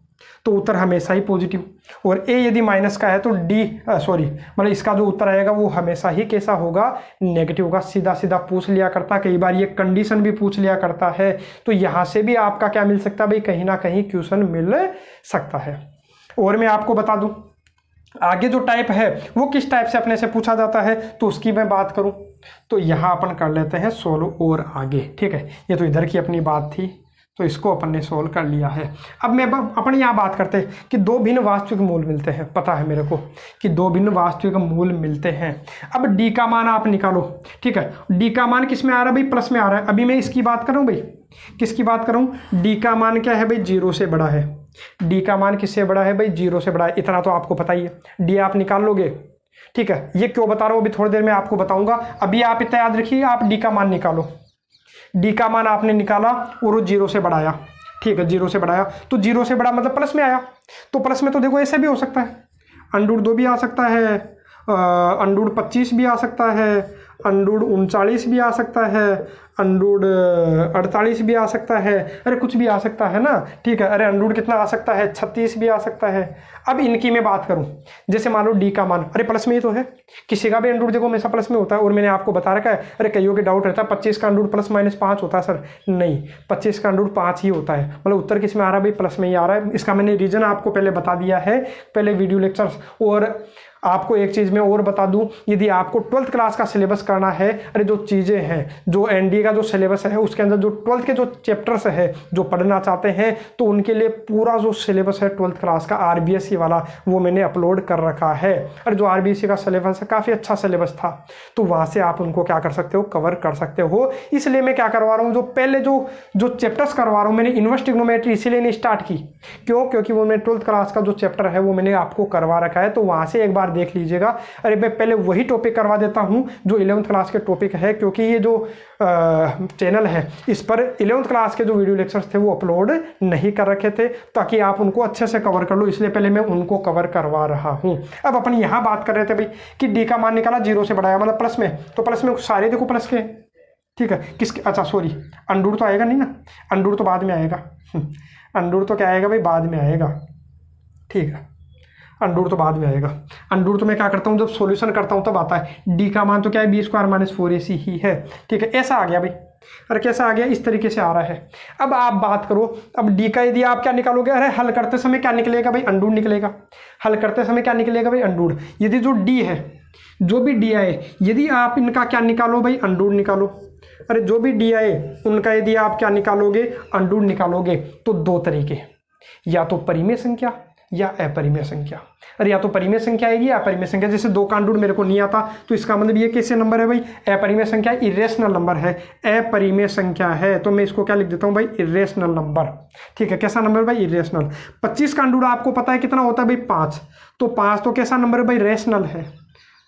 तो उत्तर हमेशा ही पॉजिटिव, और ए यदि माइनस का है तो मतलब इसका जो उत्तर आएगा वो हमेशा ही कैसा होगा? नेगेटिव होगा। सीधा सीधा पूछ लिया करता, कई बार ये कंडीशन भी पूछ लिया करता है। तो यहाँ से भी आपका क्या मिल सकता है भाई? कहीं ना कहीं क्वेश्चन मिल सकता है। और मैं आपको बता दूं आगे जो टाइप है वो किस टाइप से अपने से पूछा जाता है, तो उसकी मैं बात करूं तो यहाँ अपन कर लेते हैं सोल्व और आगे। ठीक है, ये तो इधर की अपनी बात थी, तो इसको अपन ने सोल्व कर लिया है। अब मैं अपन यहाँ बात करते हैं कि 2 भिन्न वास्तविक मूल मिलते हैं। पता है मेरे को कि 2 भिन्न वास्तविक मूल मिलते हैं। अब डी का मान आप निकालो। ठीक है, डी का मान किस में आ रहा है भाई? प्लस में आ रहा है। अभी मैं इसकी बात करूँ भाई, किसकी बात करूँ? डी का मान क्या है भाई? 0 से बड़ा है। डी का मान किससे बड़ा है भाई? 0 से बड़ा है। इतना तो आपको पता ही है, डी आप निकाल लोगे। ठीक है, ये क्यों बता रहा हूँ अभी थोड़ी देर में आपको बताऊंगा। अभी आप इतना याद रखिए, आप डी का मान निकालो। डी का मान आपने निकाला और वो 0 से बढ़ाया। ठीक है, 0 से बढ़ाया तो 0 से बड़ा मतलब प्लस में आया। तो प्लस में तो देखो ऐसे भी हो सकता है, √2 भी आ सकता है, √25 भी आ सकता है, √39 भी आ सकता है, √48 भी आ सकता है। अरे कुछ भी आ सकता है ना। ठीक है, अरे √ कितना आ सकता है? 36 भी आ सकता है। अब इनकी मैं बात करूं, जैसे मान लो डी का मान, अरे प्लस में ही तो है, किसी का भी √ देखो हमेशा प्लस में होता है। और मैंने आपको बता रखा है, अरे कईयों के डाउट रहता है 25 का √ प्लस माइनस 5 होता है सर। नहीं, 25 का √ 5 ही होता है। मतलब उत्तर किस में आ रहा है भाई? प्लस में ही आ रहा है। इसका मैंने रीजन आपको पहले बता दिया है, पहले वीडियो लेक्चर्स। और आपको एक चीज़ मैं और बता दूं, यदि आपको 12th क्लास का सिलेबस करना है, अरे जो चीज़ें हैं, जो एनडीए का जो सिलेबस है उसके अंदर जो 12th के जो चैप्टर्स है जो पढ़ना चाहते हैं, तो उनके लिए पूरा जो सिलेबस है 12th क्लास का आरबीएससी वाला वो मैंने अपलोड कर रखा है। अरे जो आरबीएससी का सिलेबस है काफ़ी अच्छा सिलेबस था, तो वहाँ से आप उनको क्या कर सकते हो? कवर कर सकते हो। इसलिए मैं क्या करवा रहा हूँ, जो पहले जो चैप्टर्स करवा रहा हूँ, मैंने इन्वर्स ट्रिग्नोमेट्री इसीलिए नहीं स्टार्ट की। क्यों? क्योंकि वो मैं 12th क्लास का जो चैप्टर है वो मैंने आपको करवा रखा है, तो वहाँ से एक बार देख लीजिएगा। अरे मैं पहले वही टॉपिक करवा देता हूं जो 11th क्लास के टॉपिक है, क्योंकि ये जो चैनल है इस पर 11th क्लास के जो वीडियो लेक्चर्स थे वो अपलोड नहीं कर रखे थे, ताकि आप उनको अच्छे से कवर कर लो, इसलिए पहले मैं उनको कवर करवा रहा हूं। अब अपन यहां बात कर रहे थे भाई कि डी का मान निकाला 0 से बढ़ाया, मतलब प्लस में, तो प्लस में सारे देखो प्लस के। ठीक है, किसके? अच्छा सॉरी, √ तो आएगा नहीं ना, √ तो बाद में आएगा। √ तो क्या आएगा भाई? बाद में आएगा। ठीक है, अंडूर तो बाद में आएगा। अंडूर तो मैं क्या करता हूँ, जब सॉल्यूशन करता हूँ तब आता है। डी का मान तो क्या है, बी स्क्वायर माइनस 4ac ही है। ठीक है, ऐसा आ गया भाई। अरे कैसा आ गया, इस तरीके से आ रहा है। अब आप बात करो, अब डी का यदि आप क्या निकालोगे, अरे हल करते समय क्या निकलेगा भाई, अंडूर निकलेगा। हल करते समय क्या निकलेगा भाई, अंडूर। यदि जो डी है, जो भी डी आए, यदि आप इनका क्या निकालो भाई, अंडूर निकालो। अरे जो भी डी आए उनका यदि आप क्या निकालोगे, अंडूर निकालोगे, तो दो तरीके, या तो परिमेय संख्या या अपरिमेय संख्या। अरे या तो परिमेय संख्या आएगी या अपरिमेय संख्या। जैसे 2 का अंडूर मेरे को नहीं आता, तो इसका मतलब ये कैसे नंबर है भाई, अपरिमेय संख्या, इरेशनल नंबर है, अपरिमेय संख्या है। तो मैं इसको क्या लिख देता हूँ भाई, इरेशनल नंबर। ठीक है, कैसा नंबर भाई, इरेशनल। 25 का अंडूर आपको पता है कितना होता है भाई, 5। तो 5 तो कैसा नंबर है भाई, रेशनल है।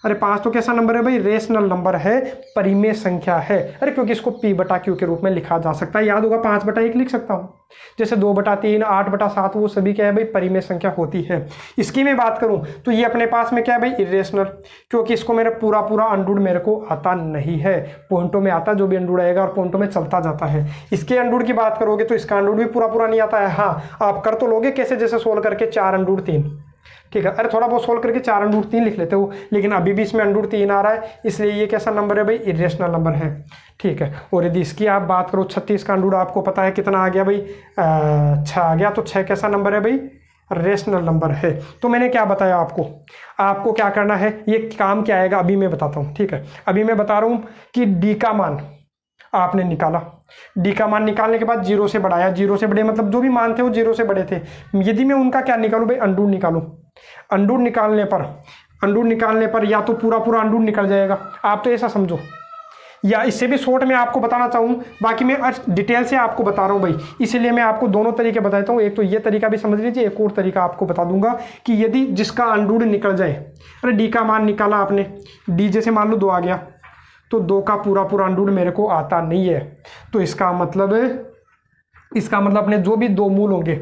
अरे 5 तो कैसा नंबर है भाई, रेशनल नंबर है, परिमेय संख्या है। अरे क्योंकि इसको p/q के रूप में लिखा जा सकता है, याद होगा 5/1 लिख सकता हूँ। जैसे 2/3, 8/7 वो सभी क्या है भाई, परिमेय संख्या होती है। इसकी मैं बात करूँ तो ये अपने पास में क्या है भाई, इरेशनल, क्योंकि इसको मेरा पूरा अंडूर मेरे को आता नहीं है, पॉइंटों में आता, जो भी अंडूर आएगा और पॉइंटों में चलता जाता है। इसके अंडूर की बात करोगे तो इसका अंडूर भी पूरा नहीं आता है। हाँ, आप कर तो लोगे कैसे, जैसे सोल्व करके 4 अंडूर 3। ठीक है, अरे थोड़ा बहुत सोल्व करके 4 अंडूर 3 लिख लेते हो, लेकिन अभी भी इसमें अंडूर 3 आ रहा है, इसलिए ये कैसा नंबर है भाई, इरेशनल नंबर है। ठीक है, और यदि इसकी आप बात करो, 36 का अंडूर आपको पता है कितना आ गया भाई, 6 आ गया। तो 6 कैसा नंबर है भाई, रेशनल नंबर है। तो मैंने क्या बताया आपको क्या करना है, ये काम क्या आएगा अभी मैं बताता हूँ। ठीक है, अभी मैं बता रहा हूँ कि डी का मान आपने निकाला, डी का मान निकालने के बाद 0 से बढ़ाया, 0 से बड़े मतलब जो भी मान थे वो 0 से बड़े थे। यदि मैं उनका क्या निकालूं भाई, अंडूर निकालूं। अंडूर निकालने पर या तो पूरा अंडूर निकल जाएगा, आप तो ऐसा समझो, या इससे भी शॉर्ट में आपको बताना चाहूँ, बाकी मैं डिटेल से आपको बता रहा हूँ भाई, इसीलिए मैं आपको दोनों तरीके बताता हूँ। एक तो ये तरीका भी समझ लीजिए, एक और तरीका आपको बता दूंगा कि यदि जिसका अंडूर निकल जाए, अरे डी का मान निकाला आपने, डी जैसे मान लो 2 आ गया, तो 2 का पूरा अंडूर मेरे को आता नहीं है। तो इसका मतलब अपने जो भी 2 मूल होंगे,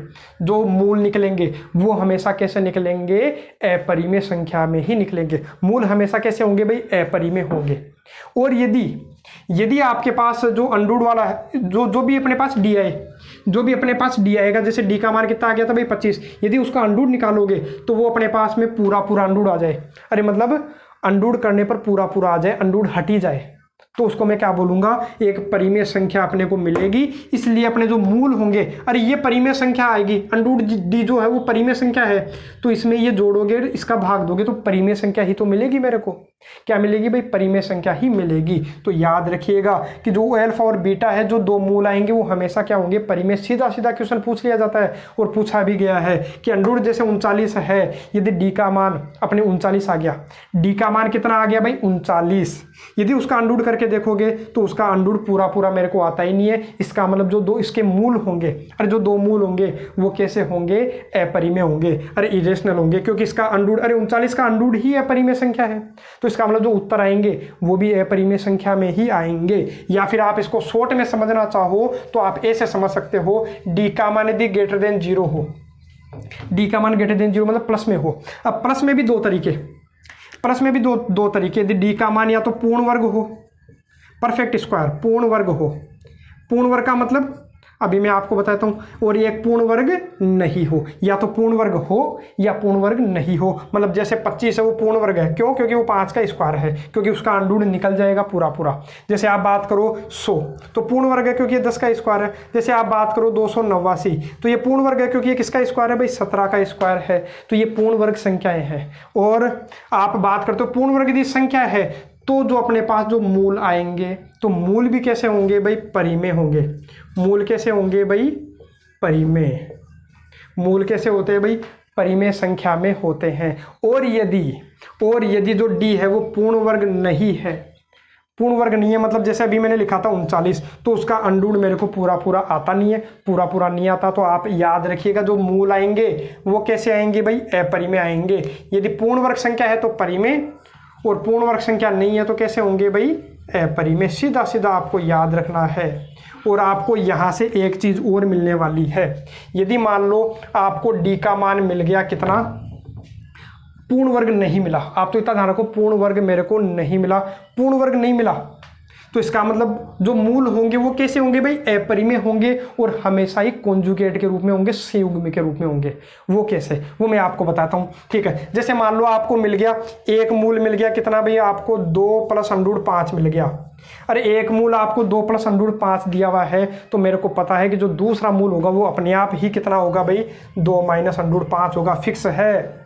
जो मूल निकलेंगे वो हमेशा कैसे निकलेंगे, अपरिमेय संख्या में ही निकलेंगे। मूल हमेशा कैसे होंगे भाई, अपरिमेय होंगे। और यदि आपके पास जो अंडूर वाला है, जो भी अपने पास डी आए, जो भी अपने पास डी आएगा, जैसे डी का मान कितना आ गया था भाई 25, यदि उसका अंडूर निकालोगे तो वो अपने पास में पूरा अंडूर आ जाए। अरे मतलब अंडूर करने पर पूरा आ जाए, अंडूर हट ही जाए, तो उसको मैं क्या बोलूंगा, एक परिमेय संख्या अपने को मिलेगी। इसलिए अपने जो मूल होंगे, अरे ये परिमेय संख्या आएगी, अंडूर डी जो है वो परिमेय संख्या है, तो इसमें ये जोड़ोगे, इसका भाग दोगे तो परिमेय संख्या ही तो मिलेगी मेरे को। क्या मिलेगी भाई, परिमेय संख्या ही मिलेगी। तो याद रखिएगा कि जो अल्फा और बीटा है, जो 2 मूल आएंगे वो हमेशा क्या होंगे, परिमेय। सीधा क्वेश्चन पूछ लिया जाता है और पूछा भी गया है कि अंडूर जैसे 39 है, यदि डी का मान अपने 39 आ गया, डी का मान कितना आ गया भाई 39, यदि उसका अंडूर करके देखोगे तो उसका अंडूर पूरा मेरे को आता ही नहीं है। इसका मतलब जो 2 इसके मूल होंगे, अरे जो 2 मूल होंगे वो कैसे होंगे, अपरिमेय होंगे, अरे इरेशनल होंगे, क्योंकि इसका अंडूर, अरे 39 का अंडूर ही अपरिमेय संख्या है। तो इसका मतलब जो उत्तर आएंगे वो भी अपरिमेय संख्या में ही आएंगे। या फिर आप इसको शॉर्ट में समझना चाहो तो आप ऐसे समझ सकते हो, डी का मान यदि ग्रेटर देन 0 हो, डी का मान ग्रेटर देन 0 मतलब प्लस में हो। अब प्लस में भी दो तरीके, यदि डी का मान या तो पूर्ण वर्ग हो, परफेक्ट स्क्वायर, पूर्ण वर्ग हो। पूर्ण वर्ग का मतलब अभी मैं आपको बताता हूँ, और ये एक पूर्ण वर्ग नहीं हो, या तो पूर्ण वर्ग हो या पूर्ण वर्ग नहीं हो। मतलब जैसे 25 है वो पूर्ण वर्ग है, क्यों, क्योंकि वो 5 का स्क्वायर है, क्योंकि उसका अंडूर निकल जाएगा पूरा। जैसे आप बात करो 100 तो पूर्ण वर्ग है क्योंकि ये 10 का स्क्वायर है। जैसे आप बात करो 289 तो ये पूर्ण वर्ग है क्योंकि ये किसका स्क्वायर है भाई, 17 का स्क्वायर है। तो ये पूर्ण वर्ग संख्याएं हैं। और आप बात करते हो पूर्ण वर्ग यदि संख्या है तो जो अपने पास जो मूल आएंगे, तो मूल भी कैसे होंगे भाई, परिमेय होंगे। मूल कैसे होंगे भाई, परिमेय। मूल कैसे होते हैं भाई, परिमेय संख्या में होते हैं। और यदि जो डी है वो पूर्ण वर्ग नहीं है, पूर्ण वर्ग नहीं है मतलब जैसे अभी मैंने लिखा था 39, तो उसका अंडूर मेरे को पूरा आता नहीं है, पूरा नहीं आता। तो आप याद रखिएगा जो मूल आएंगे वो कैसे आएंगे भाई, अपरिमेय आएंगे। यदि पूर्ण वर्ग संख्या है तो परिमेय, और पूर्ण वर्ग संख्या नहीं है तो कैसे होंगे भाई, अपरिमेय। सीधा आपको याद रखना है। और आपको यहाँ से एक चीज़ और मिलने वाली है, यदि मान लो आपको डी का मान मिल गया कितना, पूर्ण वर्ग नहीं मिला, आप तो इतना ध्यान रखो, पूर्ण वर्ग मेरे को नहीं मिला, पूर्ण वर्ग नहीं मिला तो इसका मतलब जो मूल होंगे वो कैसे होंगे भाई, अपरिमेय होंगे और हमेशा ही कॉन्जुगेट के रूप में होंगे, संयुग्मी के रूप में होंगे। वो कैसे, वो मैं आपको बताता हूँ। ठीक है, जैसे मान लो आपको मिल गया एक मूल मिल गया कितना भाई, आपको 2 + √5 मिल गया। अरे एक मूल आपको 2 + √5 दिया हुआ है, तो मेरे को पता है कि जो दूसरा मूल होगा वो अपने आप ही कितना होगा भाई, 2 - √5 होगा। फिक्स है,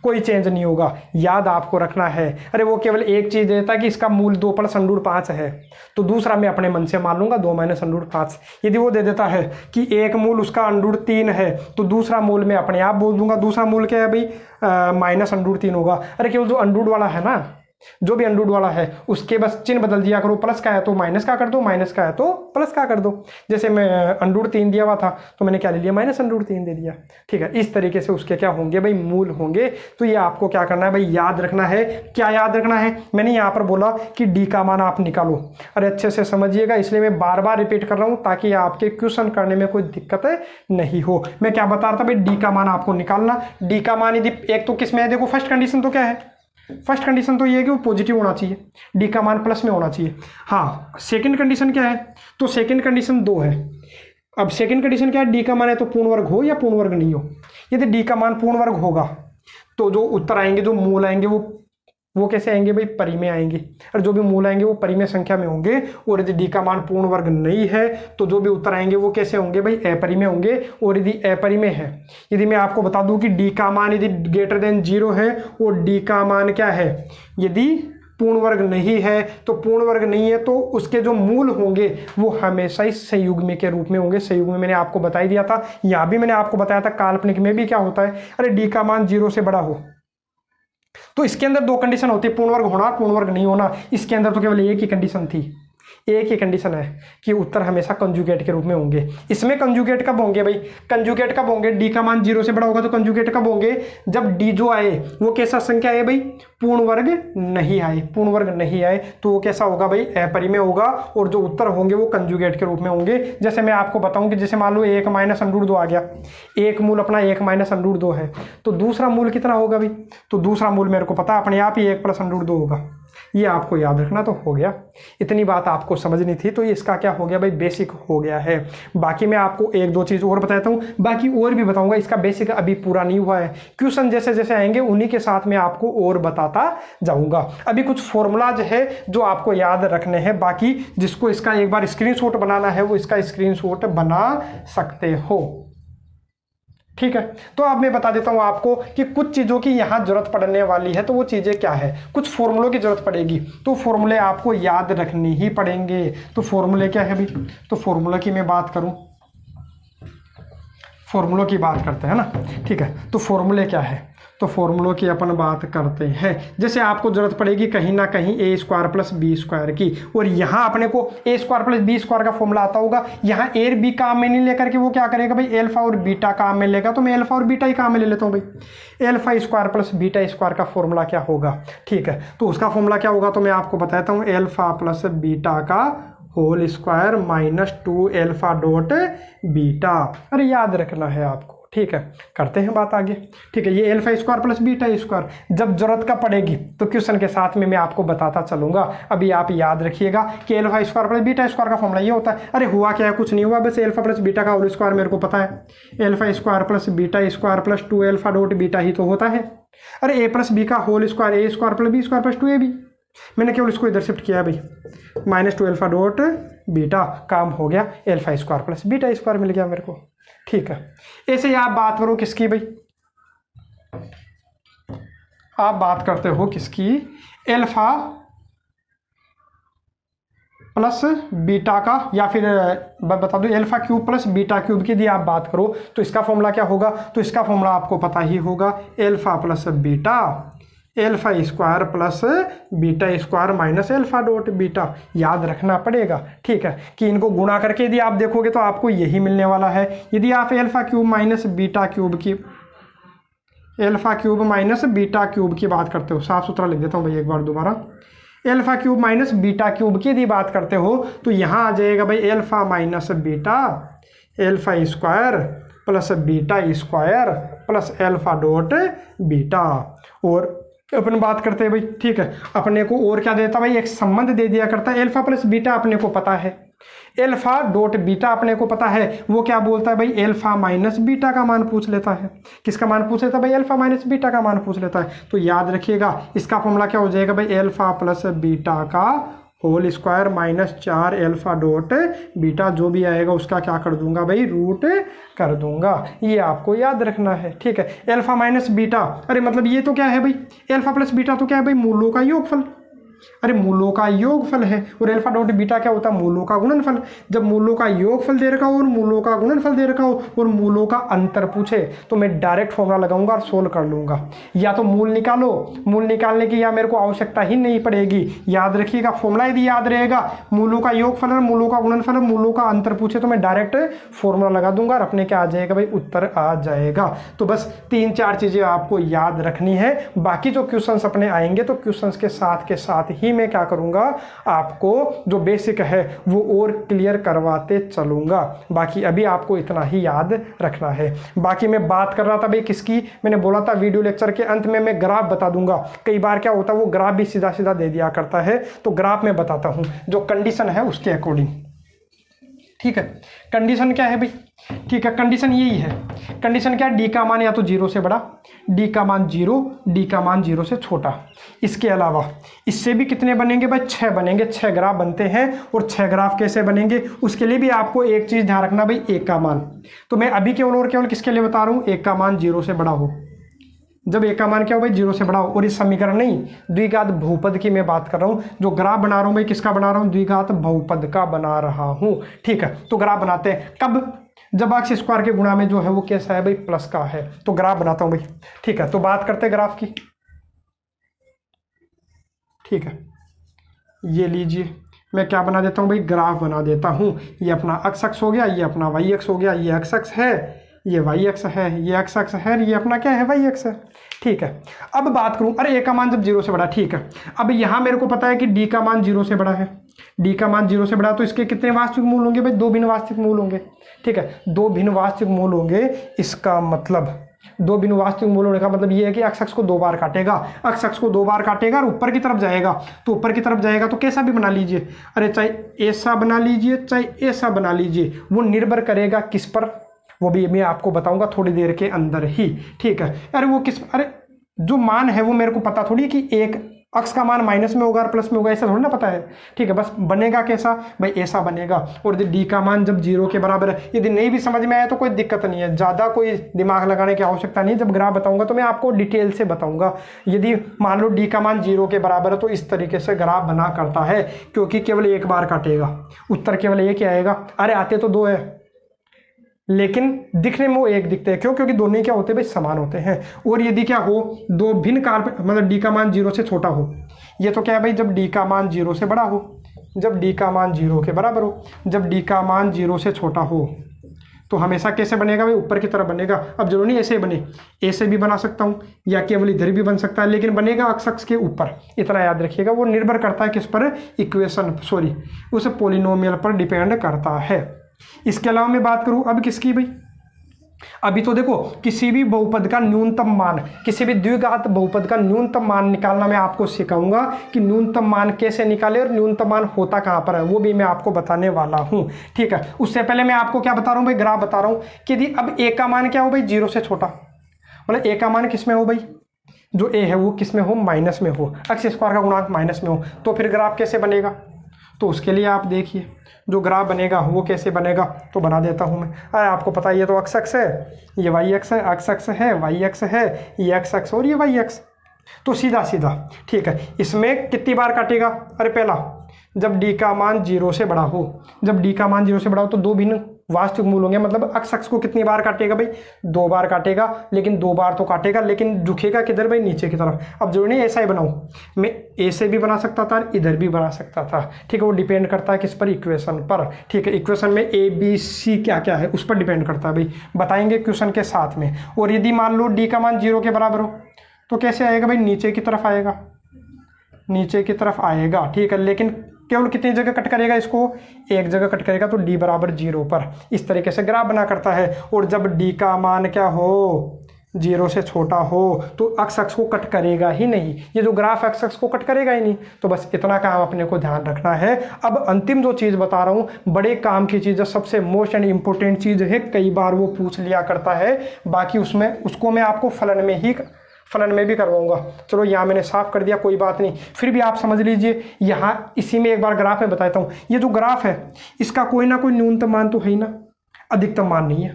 कोई चेंज नहीं होगा, याद आपको रखना है। अरे वो केवल एक चीज़ देता है कि इसका मूल 2 + √5 है, तो दूसरा मैं अपने मन से मान लूंगा 2 - √5। यदि वो दे देता है कि एक मूल उसका √3 है, तो दूसरा मूल मैं अपने आप बोल दूंगा दूसरा मूल क्या है भाई, -√3 होगा। अरे केवल जो अंडरूट वाला है ना, जो भी अंडरूट वाला है उसके बस चिन्ह बदल दिया करो, प्लस का है तो माइनस का कर दो, माइनस का है तो प्लस का कर दो। जैसे मैं √3 दिया हुआ था तो मैंने क्या ले लिया, -√3 दे दिया। ठीक है, इस तरीके से उसके क्या होंगे भाई, मूल होंगे। तो ये आपको क्या करना है भाई, याद रखना है। क्या याद रखना है, मैंने यहाँ पर बोला कि डी का मान आप निकालो। अरे अच्छे से समझिएगा, इसलिए मैं बार बार रिपीट कर रहा हूँ ताकि आपके क्वेश्चन करने में कोई दिक्कत नहीं हो। मैं क्या बता रहा था भाई, डी का मान आपको निकालना। डी का मान यदि एक तो किस में है, देखो फर्स्ट कंडीशन तो क्या है, फर्स्ट कंडीशन तो ये है कि वो पॉजिटिव होना चाहिए, डी का मान प्लस में होना चाहिए। हाँ, सेकंड कंडीशन क्या है, तो सेकंड कंडीशन 2 है। अब सेकंड कंडीशन क्या है, डी का मान है तो पूर्ण वर्ग हो या पूर्ण वर्ग नहीं हो। यदि डी का मान पूर्ण वर्ग होगा तो जो उत्तर आएंगे, जो मूल आएंगे वो कैसे आएंगे भाई, परिमेय आएंगे। और जो भी मूल आएंगे वो परिमेय संख्या में होंगे। और यदि डी का मान पूर्ण वर्ग नहीं है तो जो भी उत्तर आएंगे वो कैसे होंगे भाई, अपरिमेय होंगे। और यदि अपरिमेय है, यदि मैं आपको बता दूं कि डी का मान यदि > 0 है और डी का मान क्या है, यदि पूर्ण वर्ग नहीं है, तो पूर्ण वर्ग नहीं है तो उसके जो मूल होंगे वो हमेशा ही संयुग्मी के रूप में होंगे। संयुग्मी मैंने आपको बता ही दिया था, यहाँ भी मैंने आपको बताया था। काल्पनिक में भी क्या होता है, अरे डी का मान 0 से बड़ा हो तो इसके अंदर 2 कंडीशन होती है, पूर्ण वर्ग होना, पूर्ण वर्ग नहीं होना। इसके अंदर तो केवल एक ही कंडीशन थी, एक ही कंडीशन है कि उत्तर हमेशा कंजुगेट के रूप में होंगे। इसमें कंजुगेट कब होंगे भाई, कंजुगेट कब होंगे, डी का मान 0 से बड़ा होगा तो कंजुगेट कब होंगे, जब डी जो आए वो कैसा संख्या है भाई, पूर्ण वर्ग नहीं आए। पूर्ण वर्ग नहीं आए तो वो कैसा होगा भाई, अपरिमेय होगा। और जो उत्तर होंगे वो कंजुगेट के रूप में होंगे। जैसे मैं आपको बताऊं कि जैसे मान लो 1 - √2 आ गया, एक मूल अपना 1 - √2 है, तो दूसरा मूल कितना होगा भाई, तो दूसरा मूल मेरे को पता है अपने आप ही 1 + √2 होगा। ये आपको याद रखना तो हो गया, इतनी बात आपको समझनी थी। तो ये इसका क्या हो गया भाई, बेसिक हो गया है। बाकी मैं आपको 1-2 चीज़ और बताता हूँ, बाकी और भी बताऊंगा। इसका बेसिक अभी पूरा नहीं हुआ है, क्वेश्चन जैसे जैसे आएंगे उन्हीं के साथ मैं आपको और बताता जाऊंगा। अभी कुछ फॉर्मूलाज है जो आपको याद रखने हैं, बाकी जिसको इसका एक बार स्क्रीनशॉट बनाना है वो इसका स्क्रीनशॉट बना सकते हो। ठीक है, तो अब मैं बता देता हूं आपको कि कुछ चीज़ों की यहाँ जरूरत पड़ने वाली है। तो वो चीज़ें क्या है, कुछ फॉर्मूलों की जरूरत पड़ेगी, तो फॉर्मूले आपको याद रखने ही पड़ेंगे। तो फॉर्मूले क्या है भाई, तो फॉर्मूला की मैं बात करूं, फॉर्मूलों की बात करते हैं ना। ठीक है, तो फॉर्मूले क्या है, तो फॉर्मूलों की अपन बात करते हैं। जैसे आपको जरूरत पड़ेगी कहीं ना कहीं a² + b² की, और यहाँ अपने को a² + b² का फॉर्मूला आता होगा। यहाँ a और b काम में नहीं लेकर के वो क्या करेगा भाई, अल्फा और बीटा काम में लेगा। तो मैं अल्फा और बीटा ही काम में ले लेता हूँ भाई। α² + β² का फॉर्मूला क्या होगा, ठीक है, तो उसका फॉर्मूला क्या होगा तो मैं आपको बताता हूँ, α + β का होल स्क्वायर -2α.β। अरे याद रखना है आपको। ठीक है, करते हैं बात आगे। ठीक है, ये α² + β², जब जरूरत का पड़ेगी तो क्वेश्चन के साथ में मैं आपको बताता चलूंगा। अभी आप याद रखिएगा कि α² + β² का फॉर्मूला ये होता है। अरे हुआ क्या है, कुछ नहीं हुआ, बस α + β का होल स्क्वायर मेरे को पता है, α² + β² + 2α.β ही तो होता है। अरे a + b का whole square a² + b² + 2ab, मैंने केवल इसको इधर शिफ्ट किया भाई, -2α.β, काम हो गया, α² + β² मिल गया मेरे को। ठीक है, ऐसे ही आप बात करो किसकी भाई, आप बात करते हो किसकी, α + β का, या फिर बता दो α³ + β³ की यदि आप बात करो तो इसका फॉर्मूला क्या होगा, तो इसका फॉर्मूला आपको पता ही होगा, α + β α² + β² -α.β, याद रखना पड़ेगा। ठीक है, कि इनको गुणा करके यदि आप देखोगे तो आपको यही मिलने वाला है। यदि आप α³ - β³ की, α³ - β³ की बात करते हो, साफ सुथरा लिख देता हूँ भाई एक बार दोबारा, α³ - β³ की यदि बात करते हो तो यहाँ आ जाएगा भाई α - β α² + β² + α.β, और अपन बात करते हैं भाई, ठीक है। अपने को और क्या देता भाई, एक संबंध दे दिया करता है, अल्फा प्लस बीटा अपने को पता है, अल्फा डॉट बीटा अपने को पता है। वो क्या बोलता है भाई, अल्फा माइनस बीटा का मान पूछ लेता है। किसका मान पूछ लेता है भाई, अल्फा माइनस बीटा का मान पूछ लेता है। तो याद रखिएगा इसका फॉर्मूला क्या हो जाएगा भाई, अल्फा प्लस बीटा का whole square minus 4 alpha dot beta, जो भी आएगा उसका क्या कर दूंगा भाई, रूट कर दूंगा। ये आपको याद रखना है, ठीक है। अल्फा माइनस बीटा, अरे मतलब ये तो क्या है भाई, अल्फा प्लस बीटा तो क्या है भाई, मूलों का योगफल। अरे मूलों का योगफल है, और अल्फा डॉट बीटा क्या होता है, मूलों का गुणनफल। जब मूलों का योगफल दे रखा हो और मूलों का गुणनफल दे रखा हो और मूलों का अंतर पूछे तो मैं डायरेक्ट फॉर्मूला लगाऊंगा और सोल्व कर लूंगा। या तो मूल निकालो, मूल निकालने की या मेरे को आवश्यकता ही नहीं पड़ेगी। याद रखिएगा फॉर्मूला यदि याद रहेगा, मूलों का योगफल और मूलों का गुणनफल और मूलों का अंतर पूछे तो मैं डायरेक्ट फॉर्मूला लगा दूंगा और अपने क्या आ जाएगा भाई, उत्तर आ जाएगा। तो बस 3-4 चीजें आपको याद रखनी है। बाकी जो क्वेश्चंस अपने आएंगे तो क्वेश्चंस के साथ ही मैं क्या करूंगा, आपको जो बेसिक है वो और क्लियर करवाते चलूंगा। बाकी अभी आपको इतना ही याद रखना है। बाकी मैं बात कर रहा था भाई किसकी, मैंने बोला था वीडियो लेक्चर के अंत में मैं ग्राफ बता दूंगा। कई बार क्या होता है वो ग्राफ भी सीधा सीधा दे दिया करता है, तो ग्राफ में बताता हूं जो कंडीशन है उसके अकॉर्डिंग, ठीक है। कंडीशन क्या है भाई, ठीक है, कंडीशन यही है। कंडीशन क्या है, डी का मान या तो 0 से बड़ा, डी का मान 0, डी का मान 0 से छोटा। इसके अलावा इससे भी कितने बनेंगे भाई, 6 बनेंगे, 6 ग्राफ बनते हैं। और 6 ग्राफ कैसे बनेंगे उसके लिए भी आपको एक चीज ध्यान रखना भाई, एक का मान। तो मैं अभी केवल और केवल किसके लिए बता रहा हूँ, एक का मान 0 से बड़ा हो। जब एक का मान क्या हो भाई, 0 से बड़ा हो। और इस समीकरण नहीं, द्विघात बहुपद की मैं बात कर रहा हूँ। जो ग्राफ बना रहा हूँ भाई, किसका बना रहा हूँ, द्विघात बहुपद का बना रहा हूँ, ठीक है। तो ग्राफ बनाते हैं कब, जब एक्स स्क्वायर के गुणा में जो है वो कैसा है भाई, प्लस का है। तो ग्राफ बनाता हूँ भाई, ठीक है। तो बात करते हैं ग्राफ की, ठीक है। ये लीजिए मैं क्या बना देता हूँ भाई, ग्राफ बना देता हूँ। ये अपना एक्स अक्ष हो गया, ये अपना वाई अक्ष हो गया। ये एक्स अक्ष है, ये वाई अक्ष है, ये एक्स अक्ष है, ये अपना क्या है, वाई अक्ष है, ठीक है। अब बात करूं, अरे ए का मान जब 0 से बड़ा, ठीक है। अब यहां मेरे को पता है कि डी का मान 0 से बड़ा है, डी का मान 0 से बड़ा, तो इसके कितने वास्तविक मूल होंगे भाई, 2 भिन्न वास्तविक मूल होंगे, ठीक है। 2 भिन्न वास्तविक मूल होंगे, इसका मतलब 2 भिन्न वास्तविक मूल होने का मतलब ये है कि एक्स अक्ष को 2 बार काटेगा, एक्स अक्ष को 2 बार काटेगा और ऊपर की तरफ जाएगा। तो ऊपर की तरफ जाएगा तो कैसा भी बना लीजिए, अरे चाहे ऐसा बना लीजिए चाहे ऐसा बना लीजिए, वो निर्भर करेगा किस पर, वो भी मैं आपको बताऊंगा थोड़ी देर के अंदर ही, ठीक है। अरे वो किस, अरे जो मान है वो मेरे को पता थोड़ी कि एक अक्ष का मान माइनस में होगा और प्लस में होगा, ऐसा थोड़ी ना पता है, ठीक है। बस बनेगा कैसा भाई, ऐसा बनेगा। और डी का मान जब 0 के बराबर है, यदि नहीं भी समझ में आया तो कोई दिक्कत नहीं है, ज़्यादा कोई दिमाग लगाने की आवश्यकता नहीं है। जब ग्राफ बताऊंगा तो मैं आपको डिटेल से बताऊंगा। यदि मान लो डी का मान 0 के बराबर है तो इस तरीके से ग्राफ बना करता है, क्योंकि केवल एक बार काटेगा, उत्तर केवल एक ही आएगा। अरे आते तो 2 है लेकिन दिखने में वो एक दिखते हैं, क्यों, क्योंकि दोनों क्या होते हैं भाई, समान होते हैं। और यदि क्या हो, 2 भिन्न मतलब डी का मान 0 से छोटा हो, ये तो क्या है भाई, जब डी का मान 0 से बड़ा हो, जब डी का मान 0 के बराबर हो, जब डी का मान 0 से छोटा हो, तो हमेशा कैसे बनेगा भाई, ऊपर की तरफ बनेगा। अब जरूरी नहीं ऐसे बने, ऐसे भी बना सकता हूँ या केवल इधर भी बन सकता है, लेकिन बनेगा अक्ष अक्ष के ऊपर, इतना याद रखिएगा। वो निर्भर करता है किस पर, इक्वेशन, सॉरी उस पोलिनोमियल पर डिपेंड करता है। इसके अलावा मैं बात करूं अब किसकी भाई, अभी तो देखो किसी भी बहुपद का न्यूनतम मान, किसी भी द्विघात बहुपद का न्यूनतम मान निकालना मैं आपको सिखाऊंगा कि न्यूनतम मान कैसे निकाले और न्यूनतम मान होता कहां पर है, वो भी मैं आपको बताने वाला हूं, ठीक है। उससे पहले मैं आपको क्या बता रहा हूं भाई, ग्राफ बता रहा हूं कि यदि अब ए का मान क्या हो भाई, 0 से छोटा, मतलब ए का मान किस में हो भाई, जो ए है वो किस में हो, माइनस में हो, एक्स स्क्वायर का गुणांक माइनस में हो, तो फिर ग्राफ कैसे बनेगा। तो उसके लिए आप देखिए जो ग्राफ बनेगा वो कैसे बनेगा, तो बना देता हूं मैं। अरे आपको पता है ये तो एक्स अक्ष है, ये वाई अक्ष है, एक्स अक्ष है, वाई अक्ष है, ये एक्स अक्ष और ये वाई अक्ष, तो सीधा सीधा, ठीक है। इसमें कितनी बार काटेगा, अरे पहला जब डी का मान 0 से बड़ा हो, जब डी का मान 0 से बड़ा हो तो 2 भिन्न वास्तविक मूल होंगे, मतलब एक्स अक्ष को कितनी बार काटेगा भाई, 2 बार काटेगा, लेकिन 2 बार तो काटेगा, लेकिन झुकेगा किधर भाई, नीचे की तरफ। अब जरूरी नहीं ऐसा ही बनाऊं, मैं ऐसे भी बना सकता था, इधर भी बना सकता था, ठीक है। वो डिपेंड करता है किस पर, इक्वेशन पर, ठीक है। इक्वेशन में ए बी सी क्या क्या है उस पर डिपेंड करता है भाई, बताएंगे क्वेश्चन के साथ में। और यदि मान लो डी का मान 0 के बराबर हो तो कैसे आएगा भाई, नीचे की तरफ आएगा, नीचे की तरफ आएगा, ठीक है। लेकिन केवल कितनी जगह कट करेगा, इसको एक जगह कट करेगा, तो डी बराबर 0 पर, इस तरीके से ग्राफ बना करता है। और जब डी का मान क्या हो, 0 से छोटा हो तो अक्स अक्स को कट करेगा ही नहीं, ये जो ग्राफ एक्स अक्स को कट करेगा ही नहीं। तो बस इतना काम अपने को ध्यान रखना है। अब अंतिम जो चीज़ बता रहा हूँ बड़े काम की चीज़ है, सबसे मोस्ट एंड इम्पोर्टेंट चीज़ है, कई बार वो पूछ लिया करता है, बाकी उसको मैं आपको फलन में भी करवाऊंगा। चलो यहाँ मैंने साफ कर दिया, कोई बात नहीं, फिर भी आप समझ लीजिए। यहाँ इसी में एक बार ग्राफ में बताता हूँ, ये जो ग्राफ है इसका कोई ना कोई न्यूनतम मान तो है ही ना, अधिकतम मान नहीं है।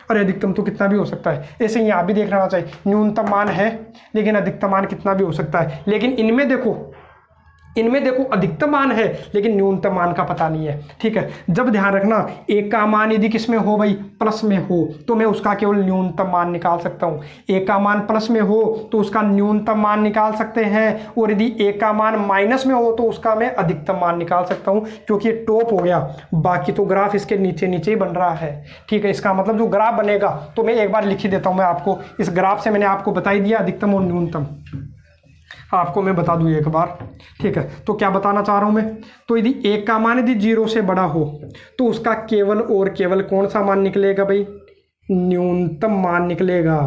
अरे अधिकतम तो कितना भी हो सकता है, ऐसे ही यहाँ भी देख लेना चाहिए, न्यूनतम मान है लेकिन अधिकतम मान कितना भी हो सकता है। लेकिन इनमें देखो अधिकतम मान है लेकिन न्यूनतम मान का पता नहीं है। ठीक है, जब ध्यान रखना एक का मान यदि किस में हो भाई, प्लस में हो, तो मैं उसका केवल न्यूनतम मान निकाल सकता हूँ। एक का मान प्लस में हो तो उसका न्यूनतम मान निकाल सकते हैं, और यदि एक का मान माइनस में हो तो उसका मैं अधिकतम मान निकाल सकता हूँ, क्योंकि ये टॉप हो गया। बाकी तो ग्राफ इसके नीचे नीचे ही बन रहा है। ठीक है, इसका मतलब जो ग्राफ बनेगा तो मैं एक बार लिख ही देता हूँ मैं आपको। इस ग्राफ से मैंने आपको बता ही दिया अधिकतम और न्यूनतम, आपको मैं बता दूं एक बार। ठीक है, तो क्या बताना चाह रहा हूं मैं, तो यदि एक का मान यदि 0 से बड़ा हो तो उसका केवल और केवल कौन सा मान निकलेगा भाई, न्यूनतम मान निकलेगा।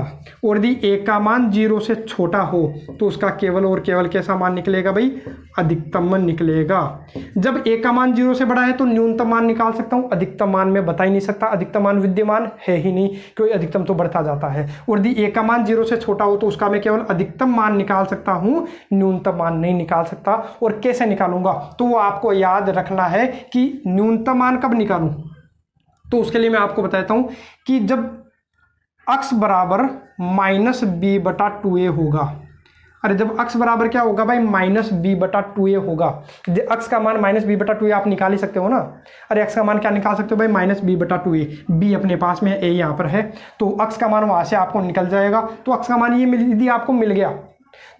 और यदि एक का मान 0 से छोटा हो तो उसका केवल और केवल कैसा मान निकलेगा भाई, अधिकतम मान निकलेगा। जब एक का मान 0 से बड़ा है तो न्यूनतम मान निकाल सकता हूँ, अधिकतम मान में बता ही नहीं सकता, अधिकतम मान विद्यमान है ही नहीं, क्योंकि अधिकतम तो बढ़ता जाता है। और यदि एक का मान 0 से छोटा हो तो उसका मैं केवल अधिकतम मान निकाल सकता हूँ, न्यूनतम मान नहीं निकाल सकता। और कैसे निकालूंगा, तो वो आपको याद रखना है कि न्यूनतम मान कब निकालूं, तो उसके लिए मैं आपको बताता हूं कि जब x बराबर -b/2a होगा। अरे जब x बराबर क्या होगा भाई, -b/2a होगा। x का मान -b/2a आप निकाल ही सकते हो ना। अरे x का मान क्या निकाल सकते हो भाई, -b/2a, b अपने पास में है, a यहाँ पर है, तो x का मान वहाँ से आपको निकल जाएगा। तो x का मान ये यदि आपको मिल गया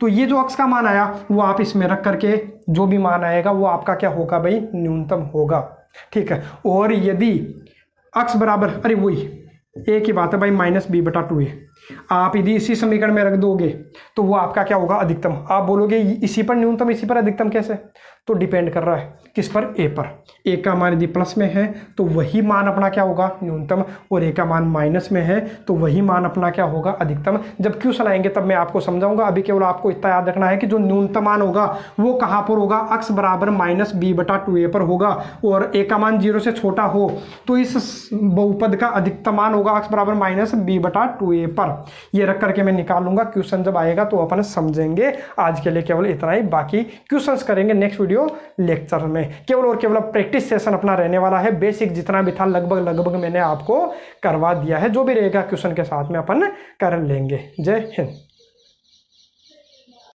तो ये जो x का मान आया वो आप इसमें रख करके जो भी मान आएगा वो आपका क्या होगा भाई, न्यूनतम होगा। ठीक है, और यदि x बराबर, अरे वही एक ही बात है भाई, -b/2a, आप यदि इसी समीकरण में रख दोगे तो वो आपका क्या होगा, अधिकतम। आप बोलोगे इसी पर न्यूनतम इसी पर अधिकतम कैसे, तो डिपेंड कर रहा है किस पर, a पर। a का मान यदि प्लस में है तो वही मान अपना क्या होगा, न्यूनतम, और a का मान माइनस में है तो वही मान अपना क्या होगा, अधिकतम। जब क्वेश्चन आएंगे तब मैं आपको समझाऊंगा। अभी केवल आपको इतना याद रखना है कि जो न्यूनतम मान होगा वो कहाँ पर होगा, x बराबर -b/2a पर होगा, और a का मान 0 से छोटा हो तो इस बहुपद का अधिकतम मान होगा x बराबर -b/2a पर। ये रख करके मैं निकालूंगा, क्वेश्चन जब आएगा तो अपन समझेंगे। आज के लिए केवल इतना ही, बाकी क्वेश्चंस करेंगे नेक्स्ट वीडियो लेक्चर में। केवल और केवल प्रैक्टिस सेशन अपना रहने वाला है, बेसिक जितना भी था लगभग मैंने आपको करवा दिया है। जो भी रहेगा क्वेश्चन के साथ में अपन कर लेंगे। जय हिंद।